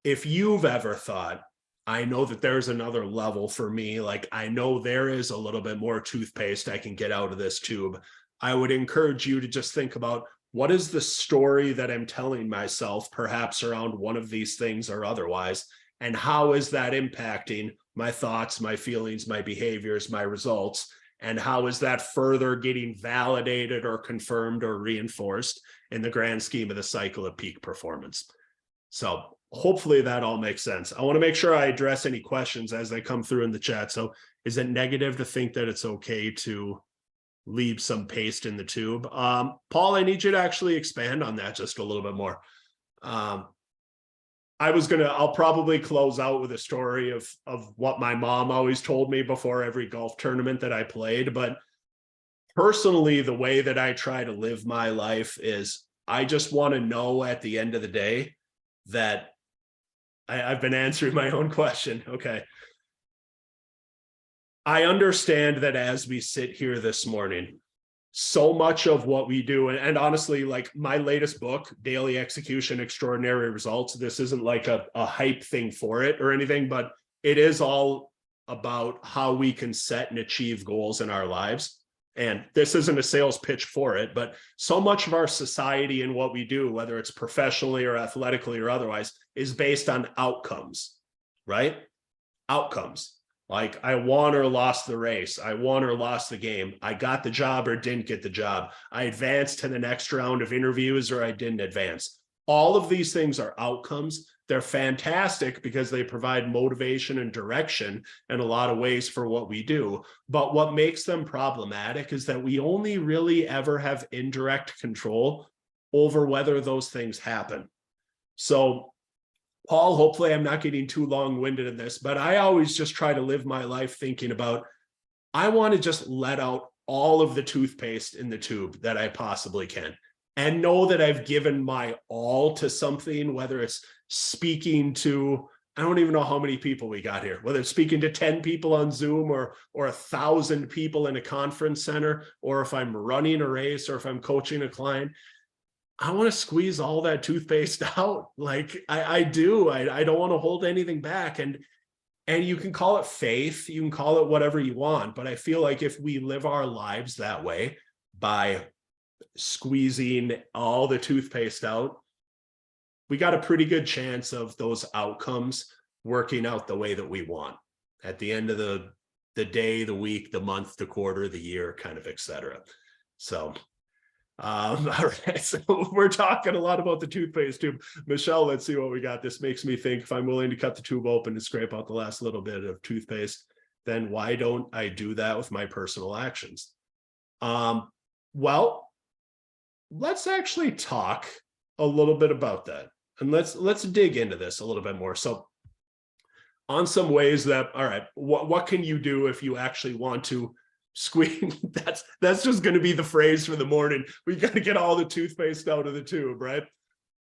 if you've ever thought, I know that there's another level for me, like I know there is a little bit more toothpaste I can get out of this tube, I would encourage you to just think about, what is the story that I'm telling myself, perhaps around one of these things or otherwise, and how is that impacting my thoughts, my feelings, my behaviors, my results, and how is that further getting validated or confirmed or reinforced in the grand scheme of the cycle of peak performance? So hopefully that all makes sense. I want to make sure I address any questions as they come through in the chat. So is it negative to think that it's okay to leave some paste in the tube? Paul, I need you to actually expand on that just a little bit more. I'll probably close out with a story of what my mom always told me before every golf tournament that I played. But personally, the way that I try to live my life is I just want to know at the end of the day that I've been answering my own question. Okay. I understand that as we sit here this morning, so much of what we do, and honestly, like my latest book, Daily Execution, Extraordinary Results, this isn't like a hype thing for it or anything, but it is all about how we can set and achieve goals in our lives. And this isn't a sales pitch for it, but so much of our society and what we do, whether it's professionally or athletically or otherwise, is based on outcomes, right? Outcomes. Like I won or lost the race. I won or lost the game. I got the job or didn't get the job. I advanced to the next round of interviews or I didn't advance. All of these things are outcomes. They're fantastic because they provide motivation and direction in a lot of ways for what we do. But what makes them problematic is that we only really ever have indirect control over whether those things happen. So Paul, hopefully I'm not getting too long-winded in this, but I always just try to live my life thinking about, I want to just let out all of the toothpaste in the tube that I possibly can and know that I've given my all to something, whether it's speaking to, I don't even know how many people we got here, whether it's speaking to 10 people on Zoom or 1,000 people in a conference center, or if I'm running a race or if I'm coaching a client. I want to squeeze all that toothpaste out. Like I do. I don't want to hold anything back. And you can call it faith, you can call it whatever you want. But I feel like if we live our lives that way, by squeezing all the toothpaste out, we got a pretty good chance of those outcomes working out the way that we want at the end of the day, the week, the month, the quarter, the year, kind of, et cetera. So All right, so we're talking a lot about the toothpaste tube. Michelle, let's see what we got. This makes me think if I'm willing to cut the tube open and scrape out the last little bit of toothpaste, then why don't I do that with my personal actions? Well, let's actually talk a little bit about that. And let's dig into this a little bit more. So on some ways that, all right, what can you do if you actually want to squeeze? That's just going to be the phrase for the morning. We got to get all the toothpaste out of the tube, right?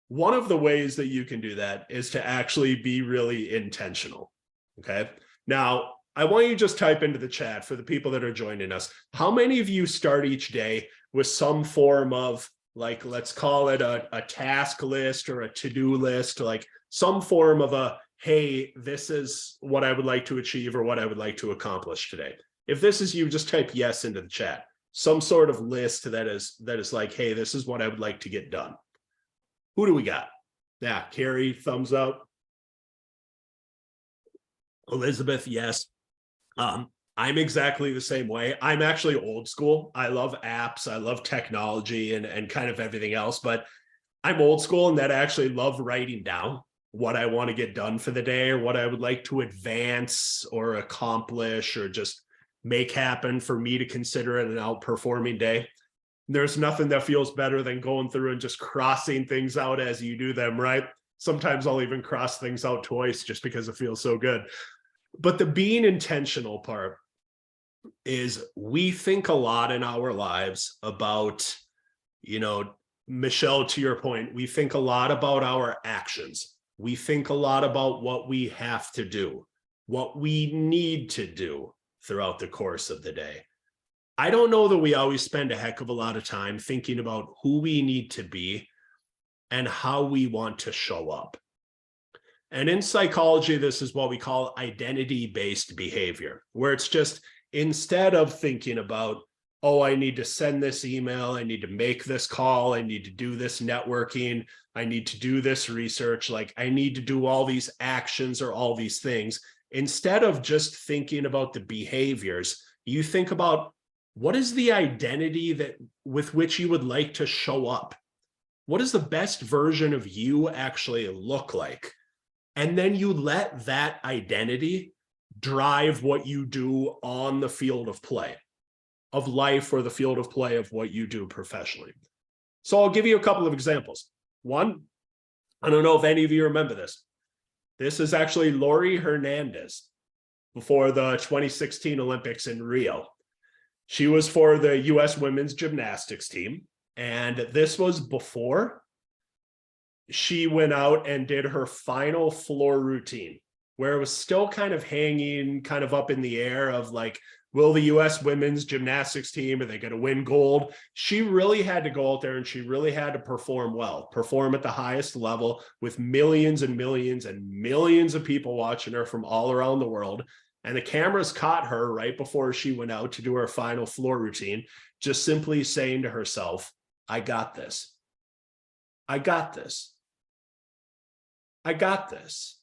One of the ways that you can do that is to actually be really intentional. Okay. Now, I want you to just type into the chat for the people that are joining us. How many of you start each day with some form of, like, let's call it a task list or a to-do list, like some form of a, hey, this is what I would like to achieve or what I would like to accomplish today. If this is you, just type yes into the chat. Some sort of list that is like, hey, this is what I would like to get done. Who do we got? Yeah, Carrie, thumbs up. Elizabeth, yes. I'm exactly the same way. I'm actually old school. I love apps. I love technology and kind of everything else, but I'm old school in that I actually love writing down what I want to get done for the day or what I would like to advance or accomplish or just make happen for me to consider it an outperforming day. There's nothing that feels better than going through and just crossing things out as you do them, right? Sometimes I'll even cross things out twice just because it feels so good. But the being intentional part is we think a lot in our lives about, Michelle, to your point, we think a lot about our actions. We think a lot about what we have to do, what we need to do throughout the course of the day. I don't know that we always spend a heck of a lot of time thinking about who we need to be and how we want to show up. And in psychology, this is what we call identity-based behavior, where it's just instead of thinking about, oh, I need to send this email, I need to make this call, I need to do this networking, I need to do this research, like I need to do all these actions or all these things. Instead of just thinking about the behaviors, you think about what is the identity with which you would like to show up? What does the best version of you actually look like? And then you let that identity drive what you do on the field of play, of life, or the field of play of what you do professionally. So I'll give you a couple of examples. One, I don't know if any of you remember this. This is actually 𝙊𝙪𝙩𝙦 Hernandez before the 2016 Olympics in Rio. She was for the US women's gymnastics team. And this was before she went out and did her final floor routine, where it was still kind of hanging kind of up in the air of like, will the US women's gymnastics team, are they going to win gold? She really had to go out there and she really had to perform well, perform at the highest level with millions and millions and millions of people watching her from all around the world. And the cameras caught her right before she went out to do her final floor routine, just simply saying to herself, I got this. I got this. I got this.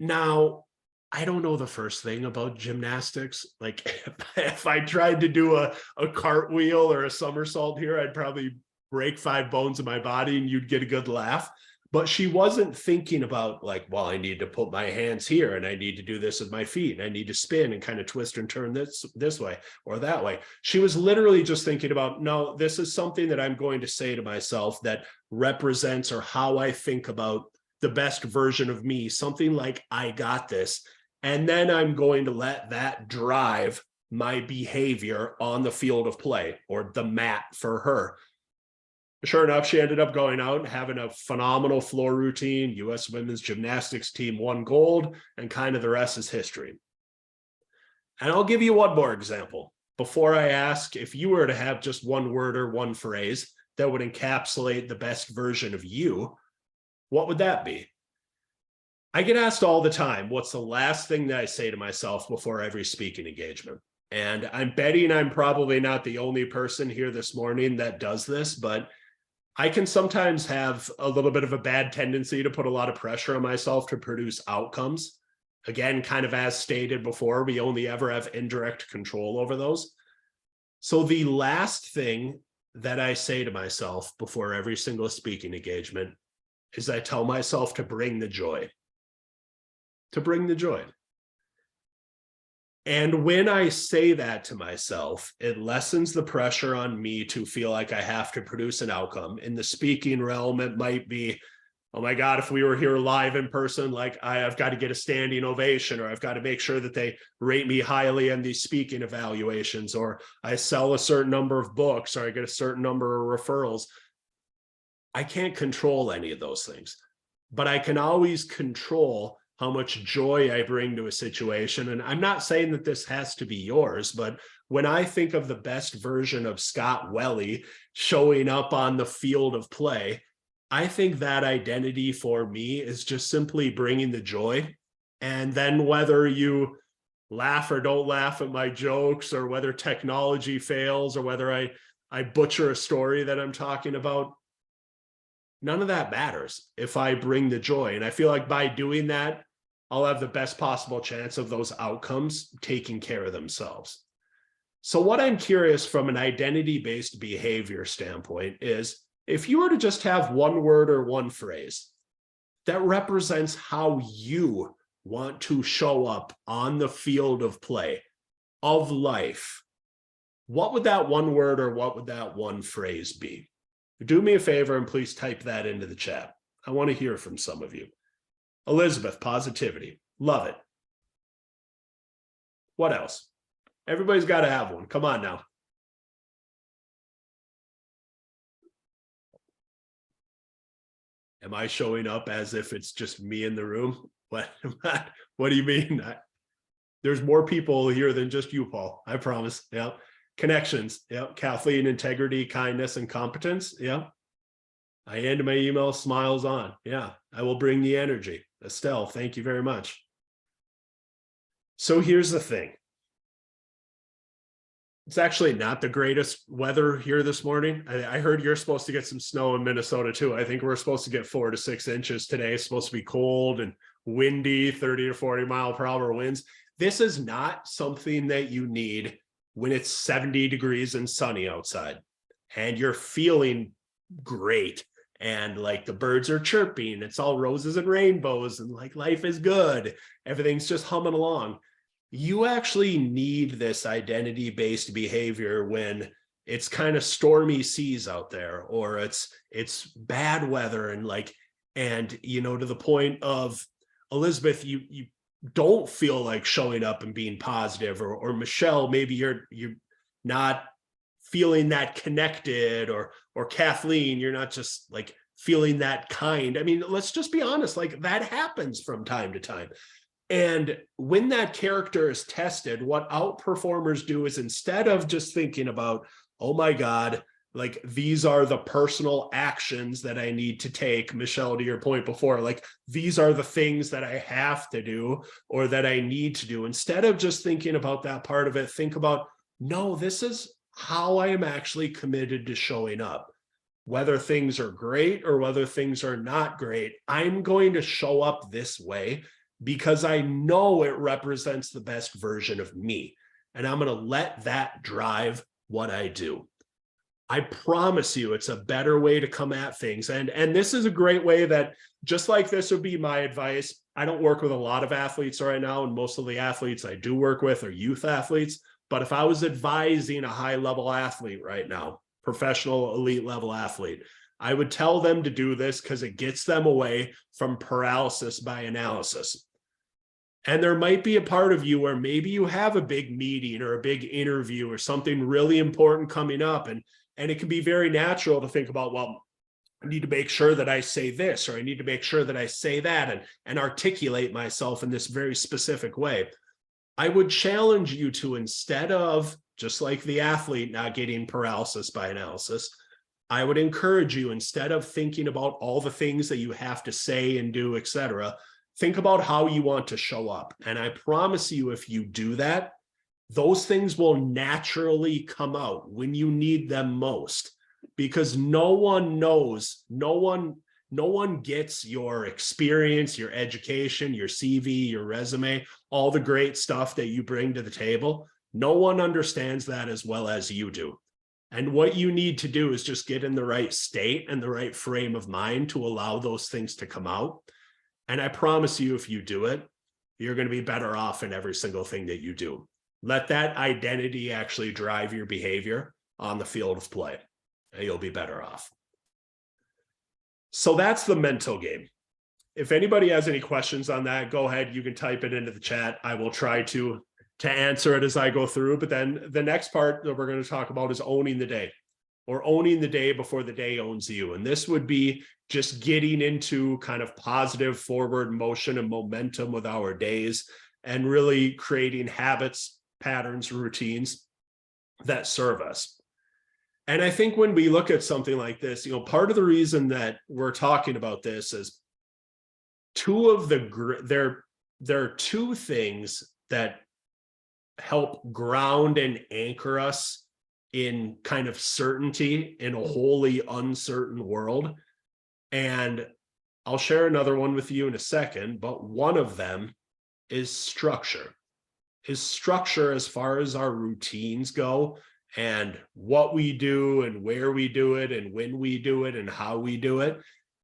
Now, I don't know the first thing about gymnastics. Like if I tried to do a cartwheel or a somersault here, I'd probably break 5 bones in my body and you'd get a good laugh. But she wasn't thinking about like, well, I need to put my hands here and I need to do this with my feet and I need to spin and kind of twist and turn this way or that way. She was literally just thinking about, no, this is something that I'm going to say to myself that represents or how I think about the best version of me, something like I got this. And then I'm going to let that drive my behavior on the field of play or the mat for her. Sure enough, she ended up going out and having a phenomenal floor routine. US women's gymnastics team won gold, and kind of the rest is history. And I'll give you one more example. Before I ask, if you were to have just one word or one phrase that would encapsulate the best version of you, what would that be? I get asked all the time, what's the last thing that I say to myself before every speaking engagement? And I'm betting I'm probably not the only person here this morning that does this, but I can sometimes have a little bit of a bad tendency to put a lot of pressure on myself to produce outcomes. Again, kind of as stated before, we only ever have indirect control over those. So the last thing that I say to myself before every single speaking engagement is I tell myself to bring the joy. To bring the joy. And when I say that to myself, it lessens the pressure on me to feel like I have to produce an outcome. In the speaking realm, it might be, oh my God, if we were here live in person, like I've got to get a standing ovation, or I've got to make sure that they rate me highly in these speaking evaluations, or I sell a certain number of books, or I get a certain number of referrals. I can't control any of those things, but I can always control how much joy I bring to a situation. And I'm not saying that this has to be yours, but when I think of the best version of Scott Welle showing up on the field of play, I think that identity for me is just simply bringing the joy. And then whether you laugh or don't laugh at my jokes, or whether technology fails, or whether I butcher a story that I'm talking about, none of that matters if I bring the joy. And I feel like by doing that, I'll have the best possible chance of those outcomes taking care of themselves. So what I'm curious from an identity-based behavior standpoint is, if you were to just have one word or one phrase that represents how you want to show up on the field of play, of life, what would that one word or what would that one phrase be? Do me a favor and please type that into the chat. I want to hear from some of you. Elizabeth, positivity. Love it. What else? Everybody's got to have one. Come on now. Am I showing up as if it's just me in the room? What do you mean? There's more people here than just you, Paul. I promise. Yeah. Connections. Yeah. Kathleen, integrity, kindness, and competence. Yeah. I end my email, smiles on. Yeah. I will bring the energy. Estelle, thank you very much. So here's the thing. It's actually not the greatest weather here this morning. I heard you're supposed to get some snow in Minnesota too. I think we're supposed to get 4 to 6 inches today. It's supposed to be cold and windy, 30 to 40 mile per hour winds. This is not something that you need when it's 70 degrees and sunny outside and you're feeling great. And like the birds are chirping, it's all roses and rainbows, and like life is good. Everything's just humming along. You actually need this identity-based behavior when it's kind of stormy seas out there, or it's bad weather, and you know, to the point of Elizabeth, you don't feel like showing up and being positive, or Michelle, maybe you're not feeling that connected, or Kathleen, you're not just like feeling that kind. I mean, let's just be honest, like that happens from time to time. And when that character is tested, what outperformers do is, instead of just thinking about, oh my God, like these are the personal actions that I need to take, Michelle, to your point before, like these are the things that I have to do or that I need to do. Instead of just thinking about that part of it, think about, no, this is how I am actually committed to showing up. Whether things are great or whether things are not great, I'm going to show up this way because I know it represents the best version of me. And I'm going to let that drive what I do. I promise you it's a better way to come at things. And this is a great way that, just like this would be my advice. I don't work with a lot of athletes right now, and most of the athletes I do work with are youth athletes. But if I was advising a high-level athlete right now, professional elite level athlete, I would tell them to do this because it gets them away from paralysis by analysis. And there might be a part of you where maybe you have a big meeting or a big interview or something really important coming up, and it can be very natural to think about, well, I need to make sure that I say this, or I need to make sure that I say that, and articulate myself in this very specific way. I would challenge you to, instead of, just like the athlete not getting paralysis by analysis, I would encourage you, instead of thinking about all the things that you have to say and do, etc., think about how you want to show up. And I promise you, if you do that, those things will naturally come out when you need them most, because no one knows, no one gets your experience, your education, your CV, your resume, all the great stuff that you bring to the table No one understands that as well as you do. And what you need to do is just get in the right state and the right frame of mind to allow those things to come out. And I promise you, if you do it, you're going to be better off in every single thing that you do. Let that identity actually drive your behavior on the field of play, and you'll be better off. So that's the mental game. If anybody has any questions on that, go ahead. You can type it into the chat. I will try to answer it as I go through. But then the next part that we're going to talk about is owning the day, or owning the day before the day owns you. And this would be just getting into kind of positive forward motion and momentum with our days, and really creating habits, patterns, routines that serve us. And I think when we look at something like this, part of the reason that we're talking about this is there are two things that help ground and anchor us in kind of certainty in a wholly uncertain world. And I'll share another one with you in a second, but one of them is structure. Is structure as far as our routines go, and what we do and where we do it and when we do it and how we do it.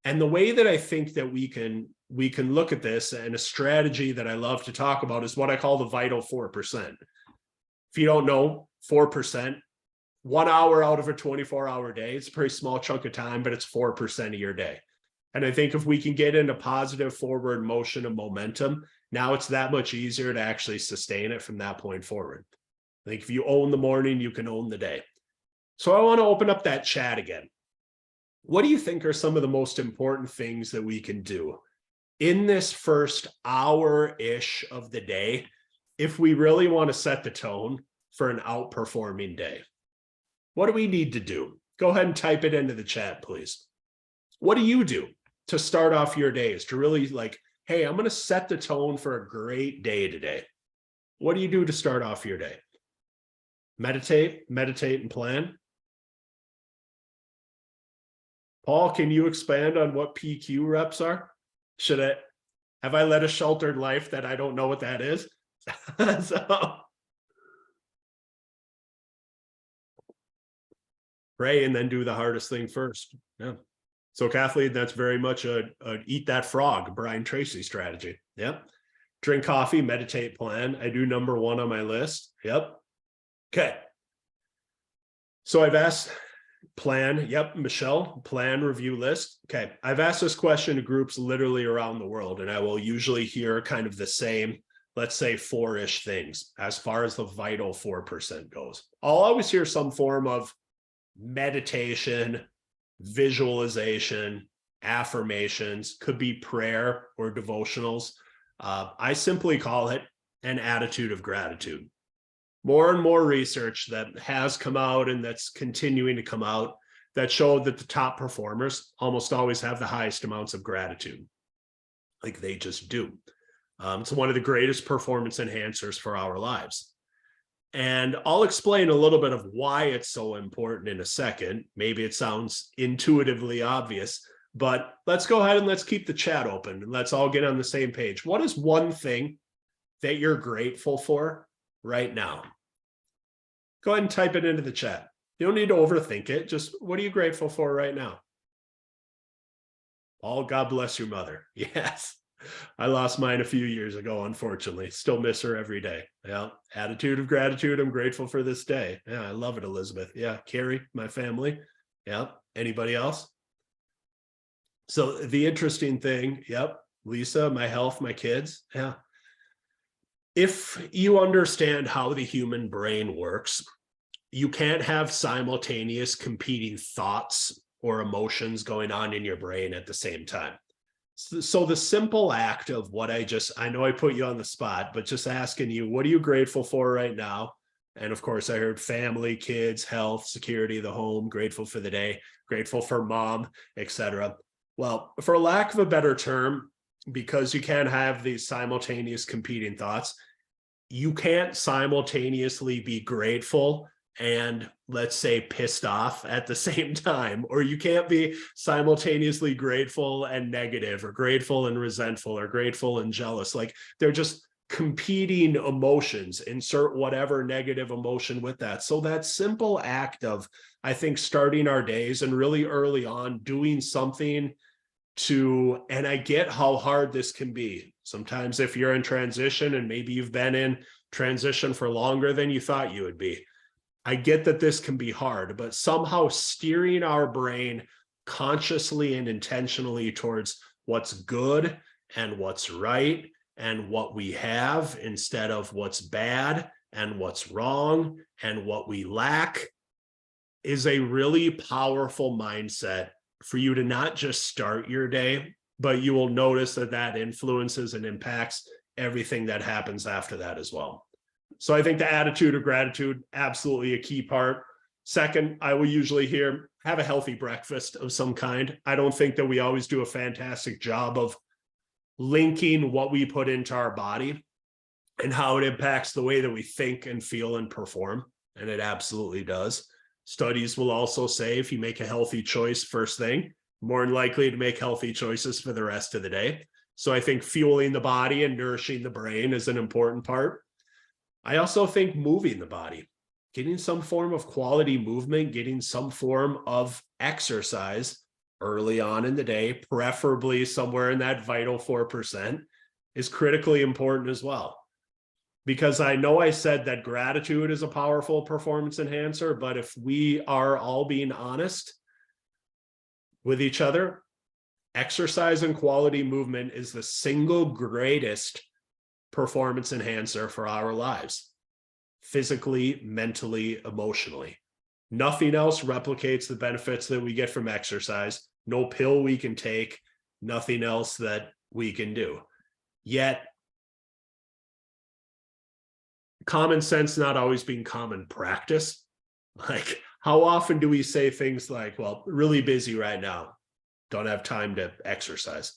And the way that I think that we can look at this, and a strategy that I love to talk about, is what I call the vital 4%. If you don't know, 4%, 1 hour out of a 24-hour day, it's a pretty small chunk of time, but it's 4% of your day. And I think if we can get into positive forward motion and momentum, now it's that much easier to actually sustain it from that point forward. I think if you own the morning, you can own the day. So I want to open up that chat again. What do you think are some of the most important things that we can do in this first hour-ish of the day if we really want to set the tone for an outperforming day? What do we need to do? Go ahead and type it into the chat, please. What do you do to start off your days, to really hey, I'm going to set the tone for a great day today? What do you do to start off your day? Meditate and plan. Paul, can you expand on what PQ reps are? Have I led a sheltered life that I don't know what that is? Pray and then do the hardest thing first. Yeah. So Kathleen, that's very much a eat that frog, Brian Tracy strategy. Yep. Drink coffee, meditate, plan. I do number 1 on my list. Yep. Okay. So I've asked plan. Yep. Michelle, plan, review, list. Okay. I've asked this question to groups literally around the world, and I will usually hear kind of the same, let's say 4-ish things as far as the vital 4% goes. I'll always hear some form of meditation, visualization, affirmations, could be prayer or devotionals. I simply call it an attitude of gratitude. More and more research that has come out and that's continuing to come out that showed that the top performers almost always have the highest amounts of gratitude. Like they just do. It's one of the greatest performance enhancers for our lives. And I'll explain a little bit of why it's so important in a second. Maybe it sounds intuitively obvious, but let's go ahead and let's keep the chat open and let's all get on the same page. What is one thing that you're grateful for right now? Go ahead and type it into the chat. You don't need to overthink it. Just what are you grateful for right now? All God bless your mother. Yes. I lost mine a few years ago, unfortunately. Still miss her every day. Yeah. Attitude of gratitude. I'm grateful for this day. Yeah. I love it, Elizabeth. Yeah. Carrie, my family. Yeah. Anybody else? So the interesting thing. Yep. Lisa, my health, my kids. Yeah. If you understand how the human brain works, you can't have simultaneous competing thoughts or emotions going on in your brain at the same time. So the simple act of what I know I put you on the spot, but just asking you, what are you grateful for right now? And of course, I heard family, kids, health, security, the home, grateful for the day, grateful for mom, etc. Well, for lack of a better term, because you can't have these simultaneous competing thoughts, you can't simultaneously be grateful and let's say pissed off at the same time, or you can't be simultaneously grateful and negative, or grateful and resentful, or grateful and jealous. Like they're just competing emotions, insert whatever negative emotion with that. So that simple act of, I think, starting our days and really early on doing something and I get how hard this can be. Sometimes if you're in transition and maybe you've been in transition for longer than you thought you would be, I get that this can be hard, but somehow steering our brain consciously and intentionally towards what's good and what's right and what we have instead of what's bad and what's wrong and what we lack is a really powerful mindset for you to not just start your day, but you will notice that that influences and impacts everything that happens after that as well. So I think the attitude of gratitude, absolutely a key part. Second, I will usually hear, have a healthy breakfast of some kind. I don't think that we always do a fantastic job of linking what we put into our body and how it impacts the way that we think and feel and perform. And it absolutely does. Studies will also say if you make a healthy choice first thing, more than likely to make healthy choices for the rest of the day. So I think fueling the body and nourishing the brain is an important part. I also think moving the body, getting some form of quality movement, getting some form of exercise early on in the day, preferably somewhere in that vital 4%, is critically important as well. Because I know I said that gratitude is a powerful performance enhancer, but if we are all being honest with each other, exercise and quality movement is the single greatest performance enhancer for our lives, physically, mentally, emotionally. Nothing else replicates the benefits that we get from exercise. No pill we can take, nothing else that we can do. Yet, common sense not always being common practice. Like, how often do we say things like, well, really busy right now, don't have time to exercise?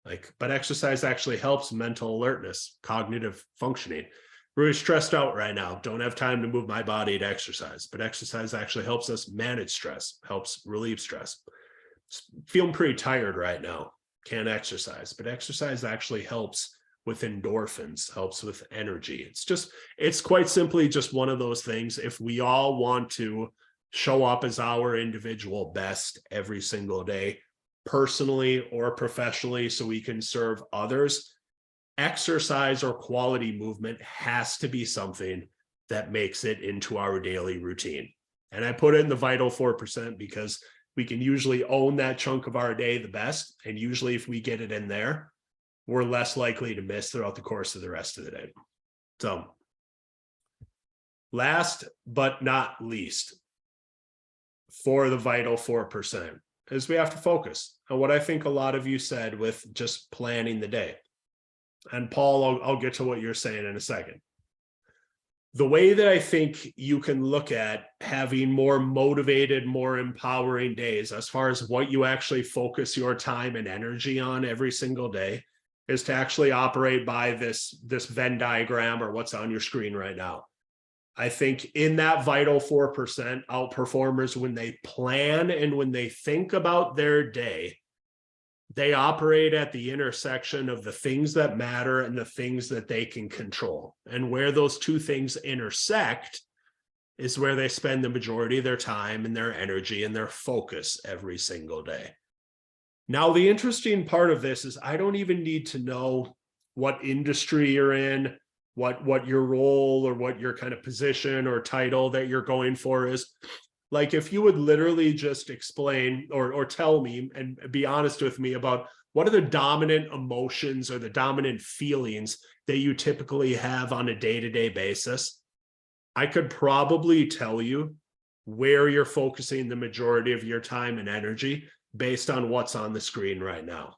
Like, but exercise actually helps mental alertness, cognitive functioning. Really stressed out right now, don't have time to move my body to exercise, but exercise actually helps us manage stress, helps relieve stress. Feeling pretty tired right now, can't exercise, but exercise actually helps with endorphins, helps with energy. It's quite simply just one of those things. If we all want to show up as our individual best every single day, personally or professionally, so we can serve others, exercise or quality movement has to be something that makes it into our daily routine. And I put it in the vital 4% because we can usually own that chunk of our day the best. And usually if we get it in there, we're less likely to miss throughout the course of the rest of the day. So last but not least, for the vital 4%, is we have to focus on what I think a lot of you said with just planning the day. And Paul, I'll get to what you're saying in a second. The way that I think you can look at having more motivated, more empowering days, as far as what you actually focus your time and energy on every single day, is to actually operate by this Venn diagram, or what's on your screen right now. I think in that vital 4%, outperformers, when they plan and when they think about their day, they operate at the intersection of the things that matter and the things that they can control. And where those two things intersect is where they spend the majority of their time and their energy and their focus every single day. Now, the interesting part of this is I don't even need to know what industry you're in, what your role or what your kind of position or title that you're going for is. Like, if you would literally just explain or tell me and be honest with me about what are the dominant emotions or the dominant feelings that you typically have on a day-to-day basis, I could probably tell you where you're focusing the majority of your time and energy based on what's on the screen right now.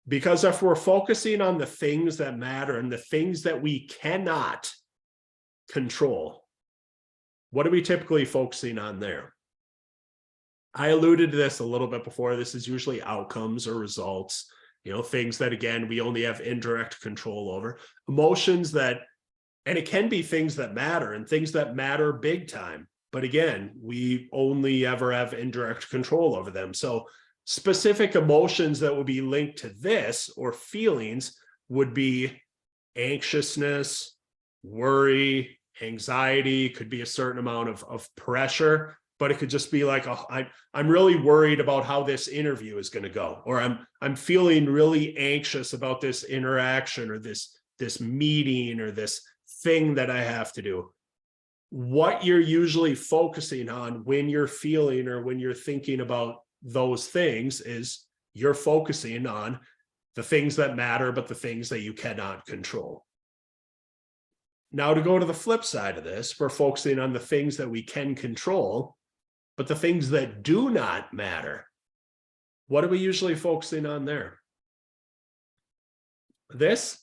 Because if we're focusing on the things that matter and the things that we cannot control, what are we typically focusing on there? I alluded to this a little bit before. This is usually outcomes or results, things that, again, we only have indirect control over. Emotions that, and it can be things that matter and things that matter big time. But again, we only ever have indirect control over them. So specific emotions that would be linked to this or feelings would be anxiousness, worry, anxiety, could be a certain amount of pressure, but it could just be like, oh, I'm really worried about how this interview is going to go, or I'm feeling really anxious about this interaction or this meeting or this thing that I have to do. What you're usually focusing on when you're feeling or when you're thinking about those things is you're focusing on the things that matter, but the things that you cannot control. Now, to go to the flip side of this, we're focusing on the things that we can control, but the things that do not matter. What are we usually focusing on there? This,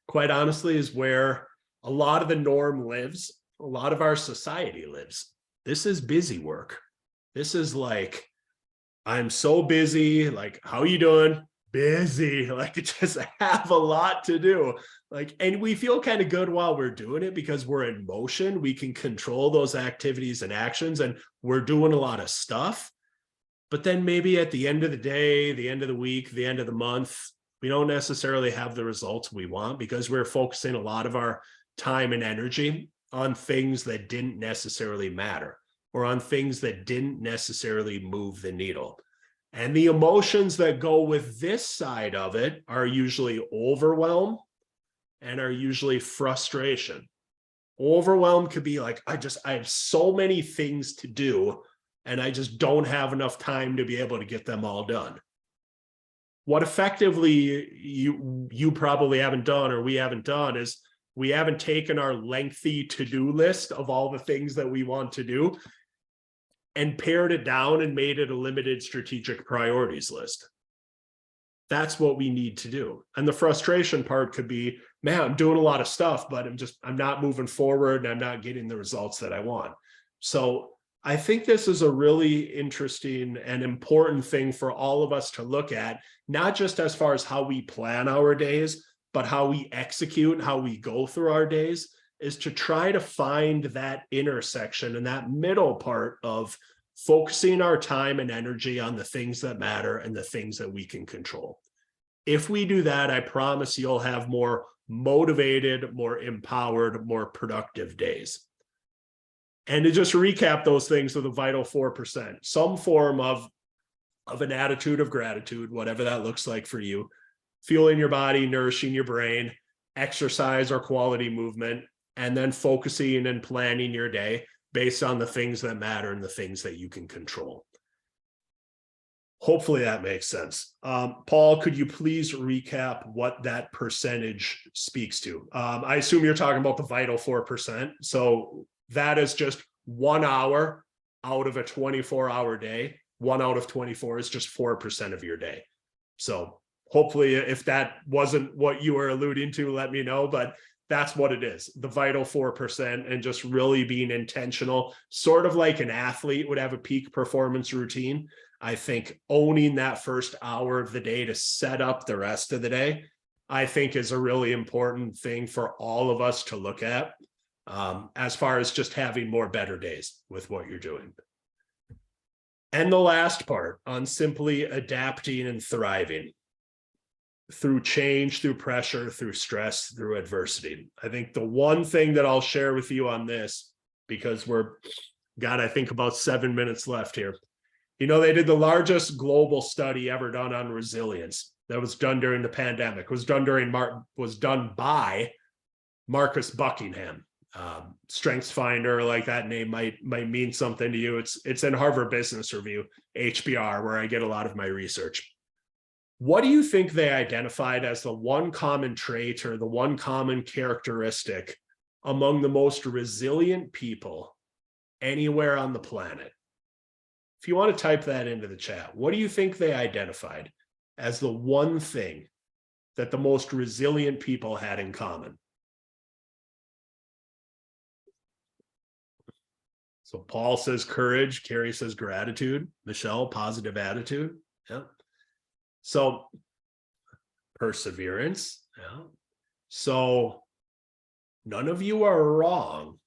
quite honestly, is where a lot of the norm lives. A lot of our society lives. This is busy work. This is like, I'm so busy. Like, how are you doing? Busy. Like, just have a lot to do. Like, and we feel kind of good while we're doing it because we're in motion. We can control those activities and actions, and we're doing a lot of stuff. But then maybe at the end of the day, the end of the week, the end of the month, we don't necessarily have the results we want because we're focusing a lot of our time and energy on things that didn't necessarily matter, or on things that didn't necessarily move the needle. And the emotions that go with this side of it are usually overwhelm and are usually frustration. Overwhelm could be like, I have so many things to do and I just don't have enough time to be able to get them all done. What effectively you probably haven't done, or we haven't done, is we haven't taken our lengthy to-do list of all the things that we want to do and pared it down and made it a limited strategic priorities list. That's what we need to do. And the frustration part could be, man, I'm doing a lot of stuff, but I'm not moving forward and I'm not getting the results that I want. So I think this is a really interesting and important thing for all of us to look at, not just as far as how we plan our days, but how we execute, how we go through our days, is to try to find that intersection and that middle part of focusing our time and energy on the things that matter and the things that we can control. If we do that, I promise you'll have more motivated, more empowered, more productive days. And to just recap those things with a vital 4%, some form of an attitude of gratitude, whatever that looks like for you, fueling your body, nourishing your brain, exercise or quality movement, and then focusing and planning your day based on the things that matter and the things that you can control. Hopefully that makes sense. Paul, could you please recap what that percentage speaks to? I assume you're talking about the vital 4%. So that is just 1 hour out of a 24-hour day. 1 out of 24 is just 4% of your day. So hopefully, if that wasn't what you were alluding to, let me know, but that's what it is, the vital 4%, and just really being intentional, sort of like an athlete would have a peak performance routine. I think owning that first hour of the day to set up the rest of the day, I think is a really important thing for all of us to look at, as far as just having more better days with what you're doing. And the last part on simply adapting and thriving through change, through pressure, through stress, through adversity. I think the one thing that I'll share with you on this, because I think about 7 minutes left here. You know, they did the largest global study ever done on resilience. That was done during the pandemic. Was done by Marcus Buckingham. Strengths Finder, like that name might mean something to you. It's in Harvard Business Review, HBR, where I get a lot of my research. What do you think they identified as the one common trait or the one common characteristic among the most resilient people anywhere on the planet? If you want to type that into the chat, what do you think they identified as the one thing that the most resilient people had in common? So Paul says courage, Carrie says gratitude, Michelle, positive attitude. Yeah. So perseverance. Yeah. So none of you are wrong,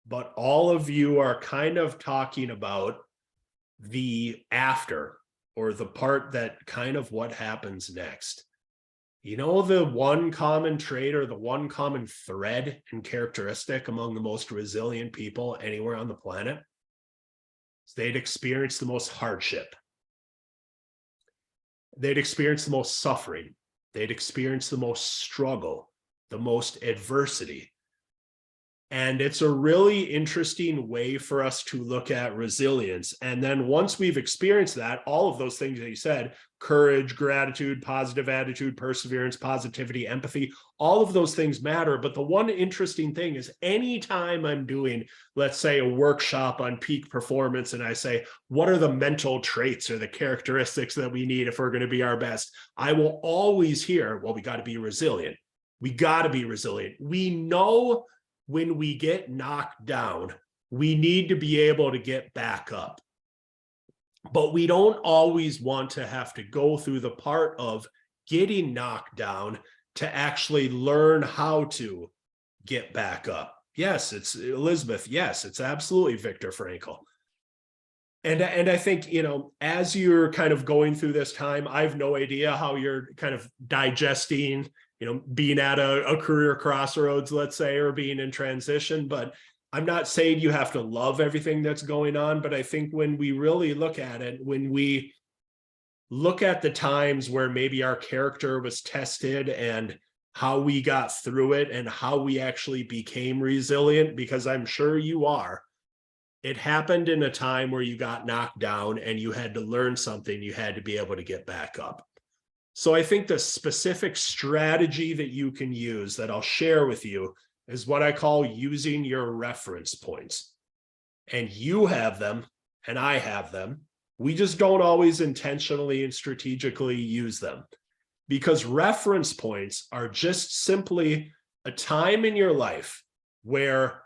but all of you are kind of talking about the after, or the part that kind of what happens next. You know, the one common trait or the one common thread and characteristic among the most resilient people anywhere on the planet is they'd experienced the most hardship. They'd experienced the most suffering. They'd experienced the most struggle, the most adversity. And it's a really interesting way for us to look at resilience. And then once we've experienced that, all of those things that you said, courage, gratitude, positive attitude, perseverance, positivity, empathy, all of those things matter. But the one interesting thing is anytime I'm doing, let's say, a workshop on peak performance, and I say, what are the mental traits or the characteristics that we need if we're going to be our best? I will always hear, well, we got to be resilient. We got to be resilient. We know when we get knocked down, we need to be able to get back up. But we don't always want to have to go through the part of getting knocked down to actually learn how to get back up. Yes, it's Elizabeth. Yes, it's absolutely Viktor Frankl. And I think, you know, as you're kind of going through this time, I have no idea how you're kind of digesting, you know, being at a career crossroads, let's say, or being in transition. But I'm not saying you have to love everything that's going on. But I think when we really look at it, when we look at the times where maybe our character was tested and how we got through it and how we actually became resilient, because I'm sure you are, it happened in a time where you got knocked down and you had to learn something, you had to be able to get back up. So I think the specific strategy that you can use that I'll share with you is what I call using your reference points. And you have them and I have them. We just don't always intentionally and strategically use them, because reference points are just simply a time in your life where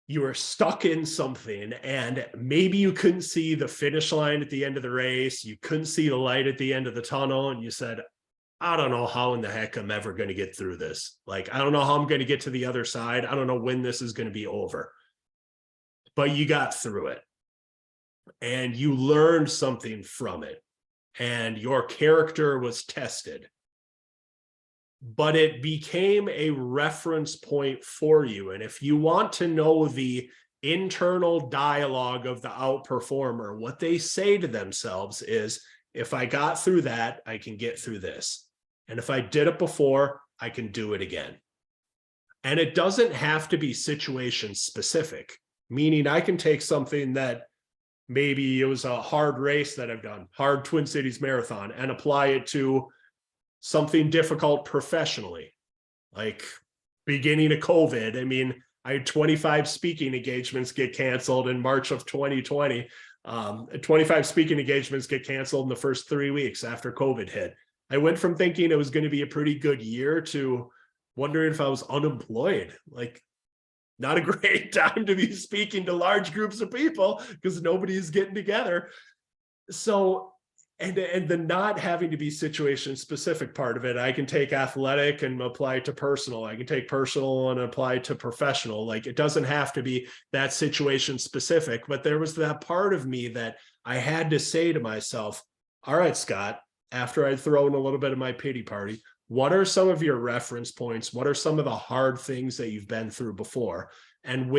you were stuck in something and maybe you couldn't see the finish line at the end of the race. You couldn't see the light at the end of the tunnel. And you said, I don't know how in the heck I'm ever going to get through this. Like, I don't know how I'm going to get to the other side. I don't know when this is going to be over. But you got through it and you learned something from it and your character was tested. But it became a reference point for you. And if you want to know the internal dialogue of the outperformer, what they say to themselves is, if I got through that, I can get through this. And if I did it before, I can do it again. And it doesn't have to be situation specific, meaning I can take something that maybe it was a hard race that I've done, hard Twin Cities Marathon, and apply it to something difficult professionally, like beginning of COVID. I mean, I had 25 speaking engagements get canceled in March of 2020. 25 speaking engagements get canceled in the first 3 weeks after COVID hit. I went from thinking it was going to be a pretty good year to wondering if I was unemployed. Like, not a great time to be speaking to large groups of people because nobody's getting together. So, and the not having to be situation specific part of it, I can take athletic and apply it to personal. I can take personal and apply it to professional. Like, it doesn't have to be that situation specific, but there was that part of me that I had to say to myself, all right, Scott, after I'd thrown a little bit of my pity party, what are some of your reference points? What are some of the hard things that you've been through before? And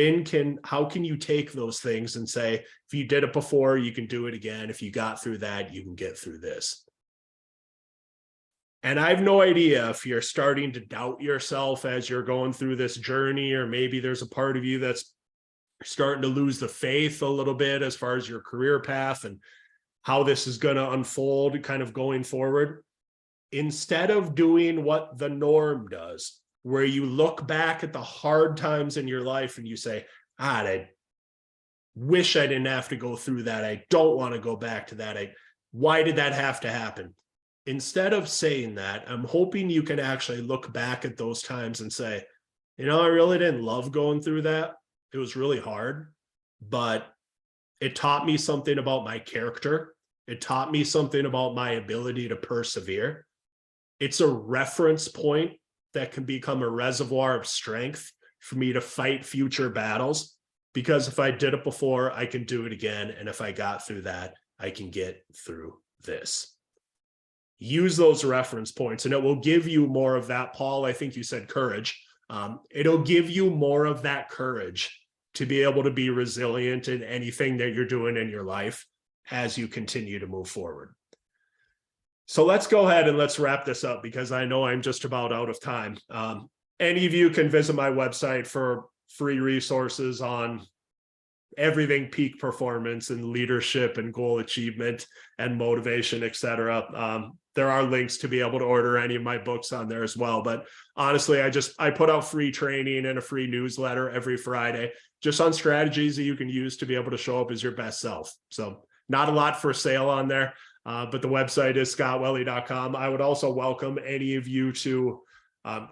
how can you take those things and say, if you did it before, you can do it again. If you got through that, you can get through this. And I have no idea if you're starting to doubt yourself as you're going through this journey, or maybe there's a part of you that's starting to lose the faith a little bit as far as your career path and how this is going to unfold kind of going forward. Instead of doing what the norm does, where you look back at the hard times in your life and you say, I wish I didn't have to go through that. I don't want to go back to that. Why did that have to happen? Instead of saying that, I'm hoping you can actually look back at those times and say, you know, I really didn't love going through that. It was really hard, but it taught me something about my character. It taught me something about my ability to persevere. It's a reference point that can become a reservoir of strength for me to fight future battles, because if I did it before, I can do it again. And if I got through that, I can get through this. use those reference points, and it will give you more of that. Paul, I think you said courage. It'll give you more of that courage to be able to be resilient in anything that you're doing in your life as you continue to move forward. So let's go ahead and let's wrap this up, because I know I'm just about out of time. Any of you can visit my website for free resources on everything peak performance and leadership and goal achievement and motivation, etc. There are links to be able to order any of my books on there as well. But honestly, I put out free training and a free newsletter every Friday, just on strategies that you can use to be able to show up as your best self. So not a lot for sale on there, but the website is scottwelle.com. I would also welcome any of you to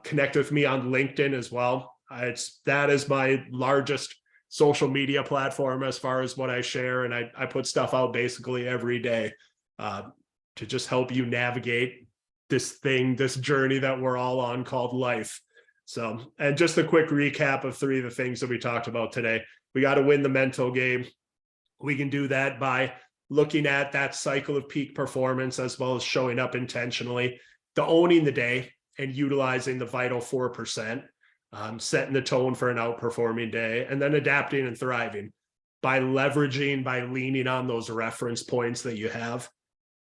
connect with me on LinkedIn as well. That is my largest social media platform as far as what I share. And I put stuff out basically every day to just help you navigate this journey that we're all on called life. So, and just a quick recap of 3 of the things that we talked about today. We got to win the mental game. We can do that by looking at that cycle of peak performance, as well as showing up intentionally, owning the day and utilizing the vital 4%. Setting the tone for an outperforming day, and then adapting and thriving by leaning on those reference points that you have.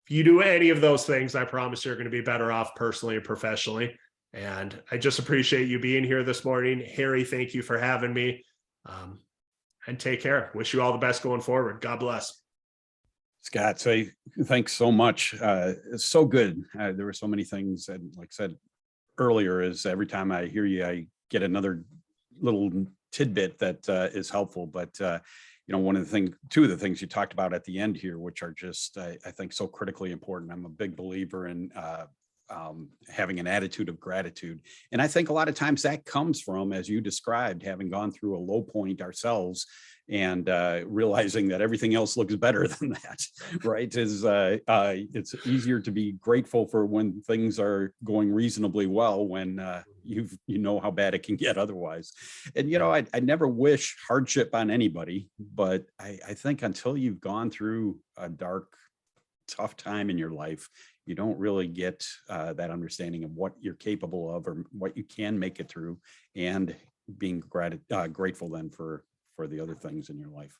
If you do any of those things, I promise you're going to be better off personally and professionally. And I just appreciate you being here this morning. Harry, thank you for having me. And take care. Wish you all the best going forward. God bless. Scott, thanks so much. It's so good. There were so many things, and like I said earlier, is every time I hear you, I get another little tidbit that is helpful. But you know, two of the things you talked about at the end here, which are just, I think, so critically important. I'm a big believer in having an attitude of gratitude. And I think a lot of times that comes from, as you described, having gone through a low point ourselves and realizing that everything else looks better than that, right? It's easier to be grateful for when things are going reasonably well, when you know how bad it can get otherwise. And, you know, I never wish hardship on anybody, but I think until you've gone through a dark, tough time in your life, you don't really get that understanding of what you're capable of or what you can make it through, and being grateful then for the other things in your life.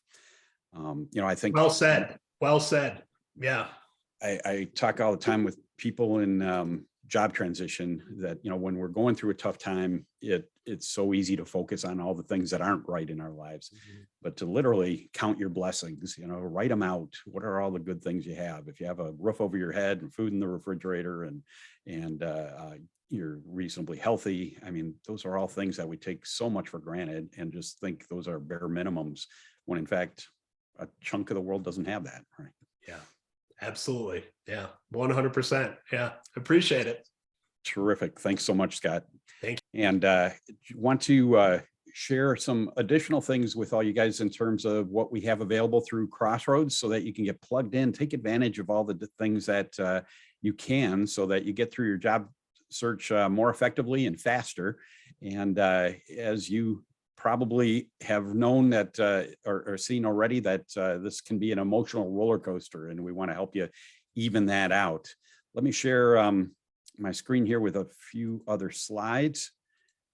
You know, I think well said. Yeah. I talk all the time with people in job transition that, you know, when we're going through a tough time, it's so easy to focus on all the things that aren't right in our lives, but to literally count your blessings, you know, write them out. What are all the good things you have? If you have a roof over your head and food in the refrigerator and you're reasonably healthy, I mean, those are all things that we take so much for granted and just think those are bare minimums, when in fact, a chunk of the world doesn't have that, right? Yeah, absolutely. Yeah, 100%. Yeah, appreciate it. Terrific. Thanks so much, Scott. Thank you. And want to share some additional things with all you guys in terms of what we have available through Crossroads, so that you can get plugged in, take advantage of all the things that you can, so that you get through your job search more effectively and faster. And as you probably have known that or seen already, that this can be an emotional roller coaster, and we want to help you even that out. Let me share my screen here with a few other slides,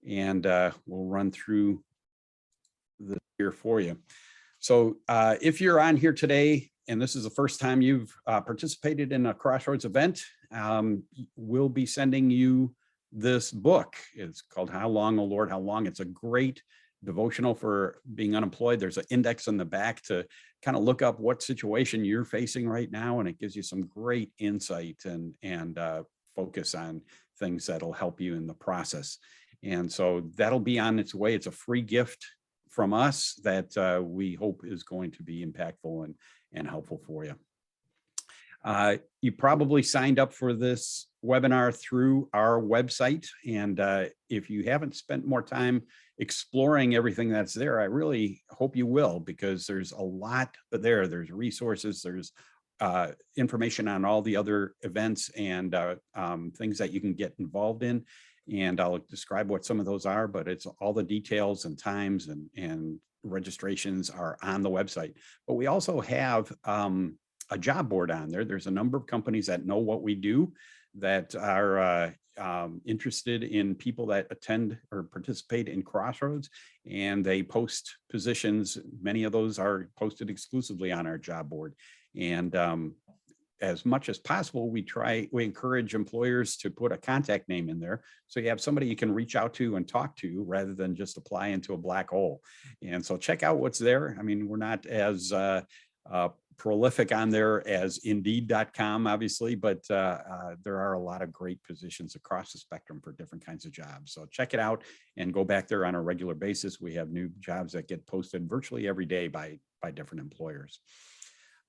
and we'll run through this here for you. So if you're on here today and this is the first time you've participated in a Crossroads event, we'll be sending you this book. It's called How Long, O Lord, How Long? It's a great devotional for being unemployed. There's an index in the back to kind of look up what situation you're facing right now, and it gives you some great insight and focus on things that'll help you in the process. And so that'll be on its way. It's a free gift from us that we hope is going to be impactful and helpful for you. You probably signed up for this webinar through our website. And if you haven't spent more time exploring everything that's there, I really hope you will, because there's a lot there. There's resources, there's information on all the other events and things that you can get involved in. And I'll describe what some of those are, but it's all the details and times and registrations are on the website. But we also have a job board on there. There's a number of companies that know what we do that are interested in people that attend or participate in Crossroads, and they post positions. Many of those are posted exclusively on our job board. And as much as possible, we encourage employers to put a contact name in there, so you have somebody you can reach out to and talk to rather than just apply into a black hole. And so check out what's there. I mean, we're not as prolific on there as Indeed.com, obviously, but there are a lot of great positions across the spectrum for different kinds of jobs. So check it out and go back there on a regular basis. We have new jobs that get posted virtually every day by different employers.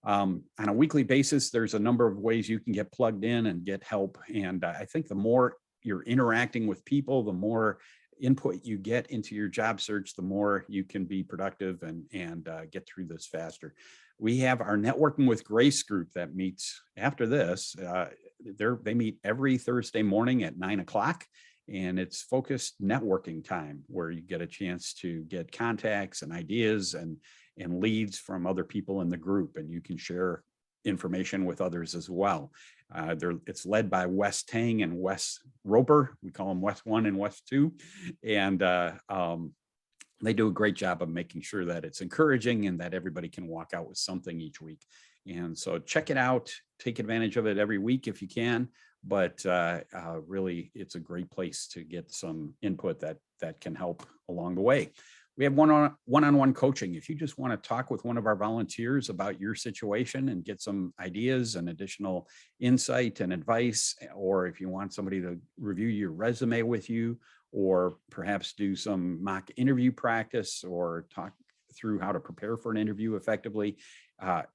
On a weekly basis, there's a number of ways you can get plugged in and get help. And I think the more you're interacting with people, the more input you get into your job search, the more you can be productive and get through this faster. We have our Networking with Grace group that meets after this. They meet every Thursday morning at 9 o'clock. And it's focused networking time where you get a chance to get contacts and ideas and leads from other people in the group, and you can share information with others as well. It's led by Wes Tang and Wes Roper. We call them Wes 1 and Wes 2. And they do a great job of making sure that it's encouraging and that everybody can walk out with something each week. And so check it out, take advantage of it every week if you can. But really, it's a great place to get some input that can help along the way. We have one-on-one coaching. If you just want to talk with one of our volunteers about your situation and get some ideas and additional insight and advice, or if you want somebody to review your resume with you, or perhaps do some mock interview practice or talk through how to prepare for an interview effectively,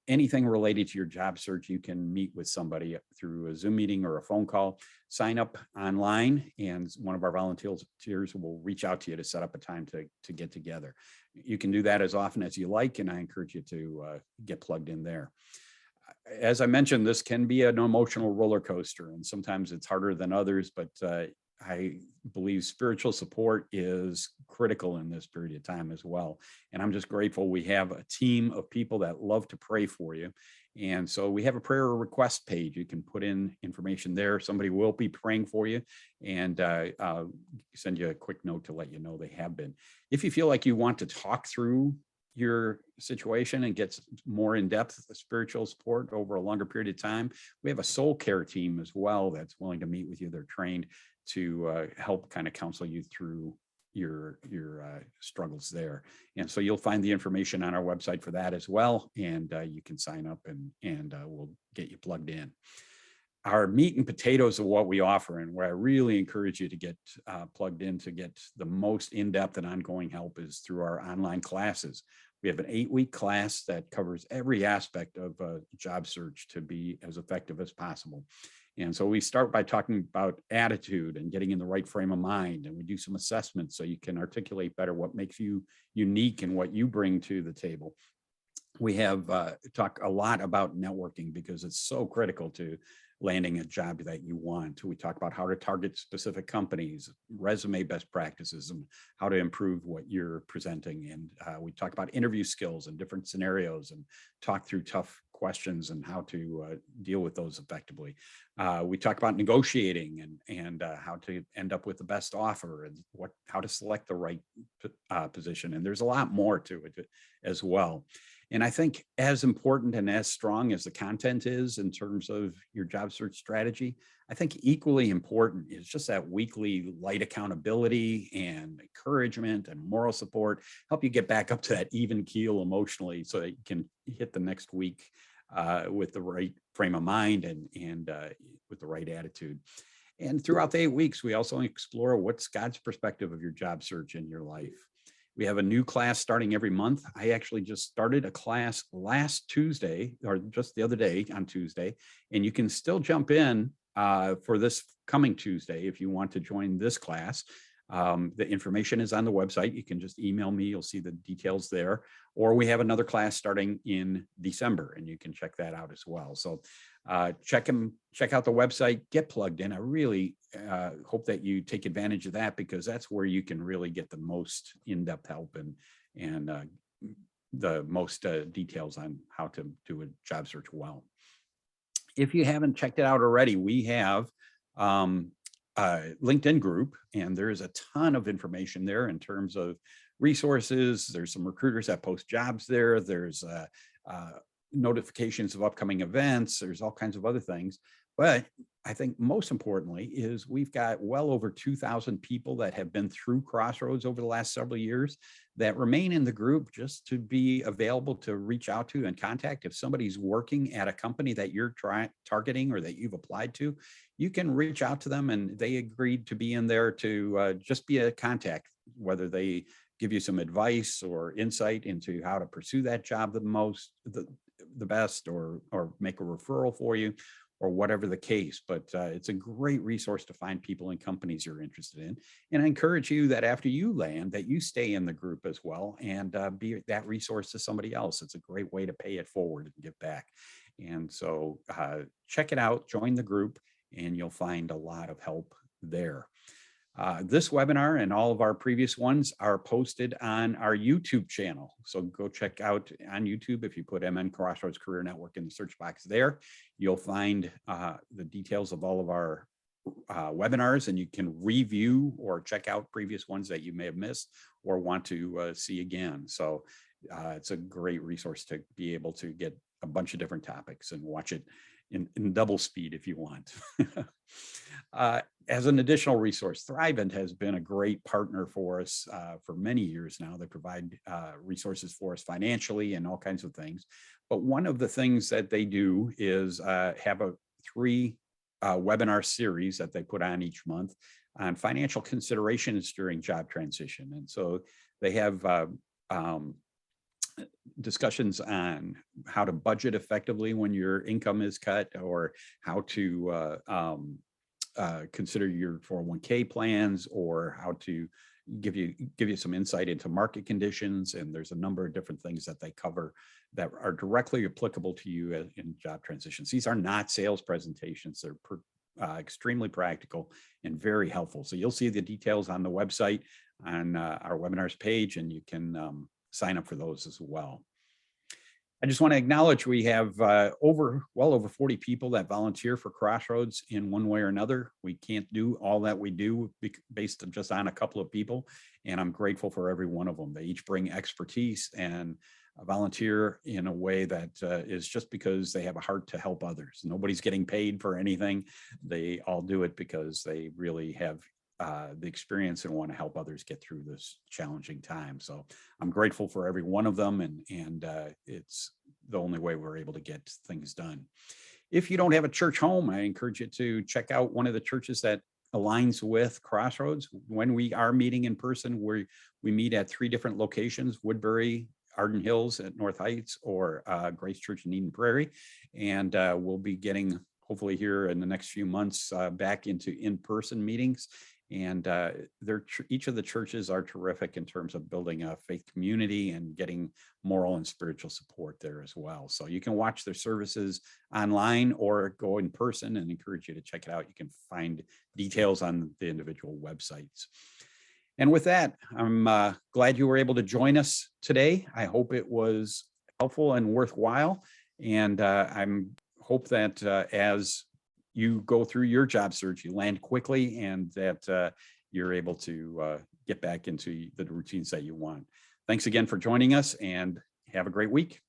anything related to your job search, you can meet with somebody through a Zoom meeting or a phone call. Sign up online and one of our volunteers will reach out to you to set up a time to get together. You can do that as often as you like, and I encourage you to get plugged in there. As I mentioned, this can be an emotional roller coaster, and sometimes it's harder than others, but I believe spiritual support is critical in this period of time as well. And I'm just grateful we have a team of people that love to pray for you. And so we have a prayer request page. You can put in information there. Somebody will be praying for you and send you a quick note to let you know they have been. If you feel like you want to talk through your situation and get more in-depth spiritual support over a longer period of time, we have a soul care team as well that's willing to meet with you. They're trained to help kind of counsel you through your struggles there. And so you'll find the information on our website for that as well. And you can sign up and we'll get you plugged in. Our meat and potatoes of what we offer, and where I really encourage you to get plugged in to get the most in-depth and ongoing help, is through our online classes. We have an 8-week class that covers every aspect of a job search to be as effective as possible. And so we start by talking about attitude and getting in the right frame of mind. And we do some assessments so you can articulate better what makes you unique and what you bring to the table. We have talked a lot about networking because it's so critical to landing a job that you want. We talk about how to target specific companies, resume best practices, and how to improve what you're presenting. And we talk about interview skills and different scenarios and talk through tough questions and how to deal with those effectively. We talk about negotiating and how to end up with the best offer and how to select the right position. And there's a lot more to it as well. And I think as important and as strong as the content is in terms of your job search strategy, I think equally important is just that weekly light accountability and encouragement and moral support, help you get back up to that even keel emotionally so that you can hit the next week with the right frame of mind and with the right attitude. And throughout the 8 weeks, we also explore what's God's perspective of your job search in your life. We have a new class starting every month. I actually just started a class last Tuesday, or just the other day on Tuesday, and you can still jump in for this coming Tuesday if you want to join this class. The information is on the website. You can just email me. You'll see the details there. Or we have another class starting in December, and you can check that out as well. So check out the website, get plugged in. I really hope that you take advantage of that, because that's where you can really get the most in-depth help and the most details on how to do a job search well. If you haven't checked it out already, we have LinkedIn group, and there is a ton of information there in terms of resources. There's some recruiters that post jobs there. There's notifications of upcoming events. There's all kinds of other things. But I think most importantly is we've got well over 2,000 people that have been through Crossroads over the last several years that remain in the group just to be available to reach out to and contact. If somebody's working at a company that you're targeting or that you've applied to, you can reach out to them, and they agreed to be in there to just be a contact, whether they give you some advice or insight into how to pursue that job the best, or make a referral for you, or whatever the case. But it's a great resource to find people and companies you're interested in. And I encourage you that after you land, that you stay in the group as well and be that resource to somebody else. It's a great way to pay it forward and give back. And so check it out, join the group, and you'll find a lot of help there. This webinar and all of our previous ones are posted on our YouTube channel. So go check out on YouTube. If you put MN Crossroads Career Network in the search box there, you'll find the details of all of our webinars, and you can review or check out previous ones that you may have missed or want to see again. So it's a great resource to be able to get a bunch of different topics and watch it in double speed if you want. As an additional resource, Thrivent has been a great partner for us for many years now. They provide resources for us financially and all kinds of things. But one of the things that they do is have a 3 webinar series that they put on each month on financial considerations during job transition. And so they have discussions on how to budget effectively when your income is cut, or how to consider your 401k plans, or how to give you some insight into market conditions. And there's a number of different things that they cover that are directly applicable to you in job transitions. These are not sales presentations. They're extremely practical and very helpful. So you'll see the details on the website on our webinars page, and you can sign up for those as well. I just want to acknowledge we have well over 40 people that volunteer for Crossroads in one way or another. We can't do all that we do based just on a couple of people, and I'm grateful for every one of them. They each bring expertise and volunteer in a way that is just because they have a heart to help others. Nobody's getting paid for anything. They all do it because they really have the experience and want to help others get through this challenging time. So I'm grateful for every one of them, and it's the only way we're able to get things done. If you don't have a church home, I encourage you to check out one of the churches that aligns with Crossroads. When we are meeting in person, we meet at 3 different locations: Woodbury, Arden Hills at North Heights, or Grace Church in Eden Prairie. And we'll be getting, hopefully here in the next few months, back into in-person meetings. And each of the churches are terrific in terms of building a faith community and getting moral and spiritual support there as well. So you can watch their services online or go in person, and encourage you to check it out. You can find details on the individual websites. And with that, I'm glad you were able to join us today. I hope it was helpful and worthwhile. And I hope that as you go through your job search, you land quickly, and that you're able to get back into the routines that you want. Thanks again for joining us, and have a great week.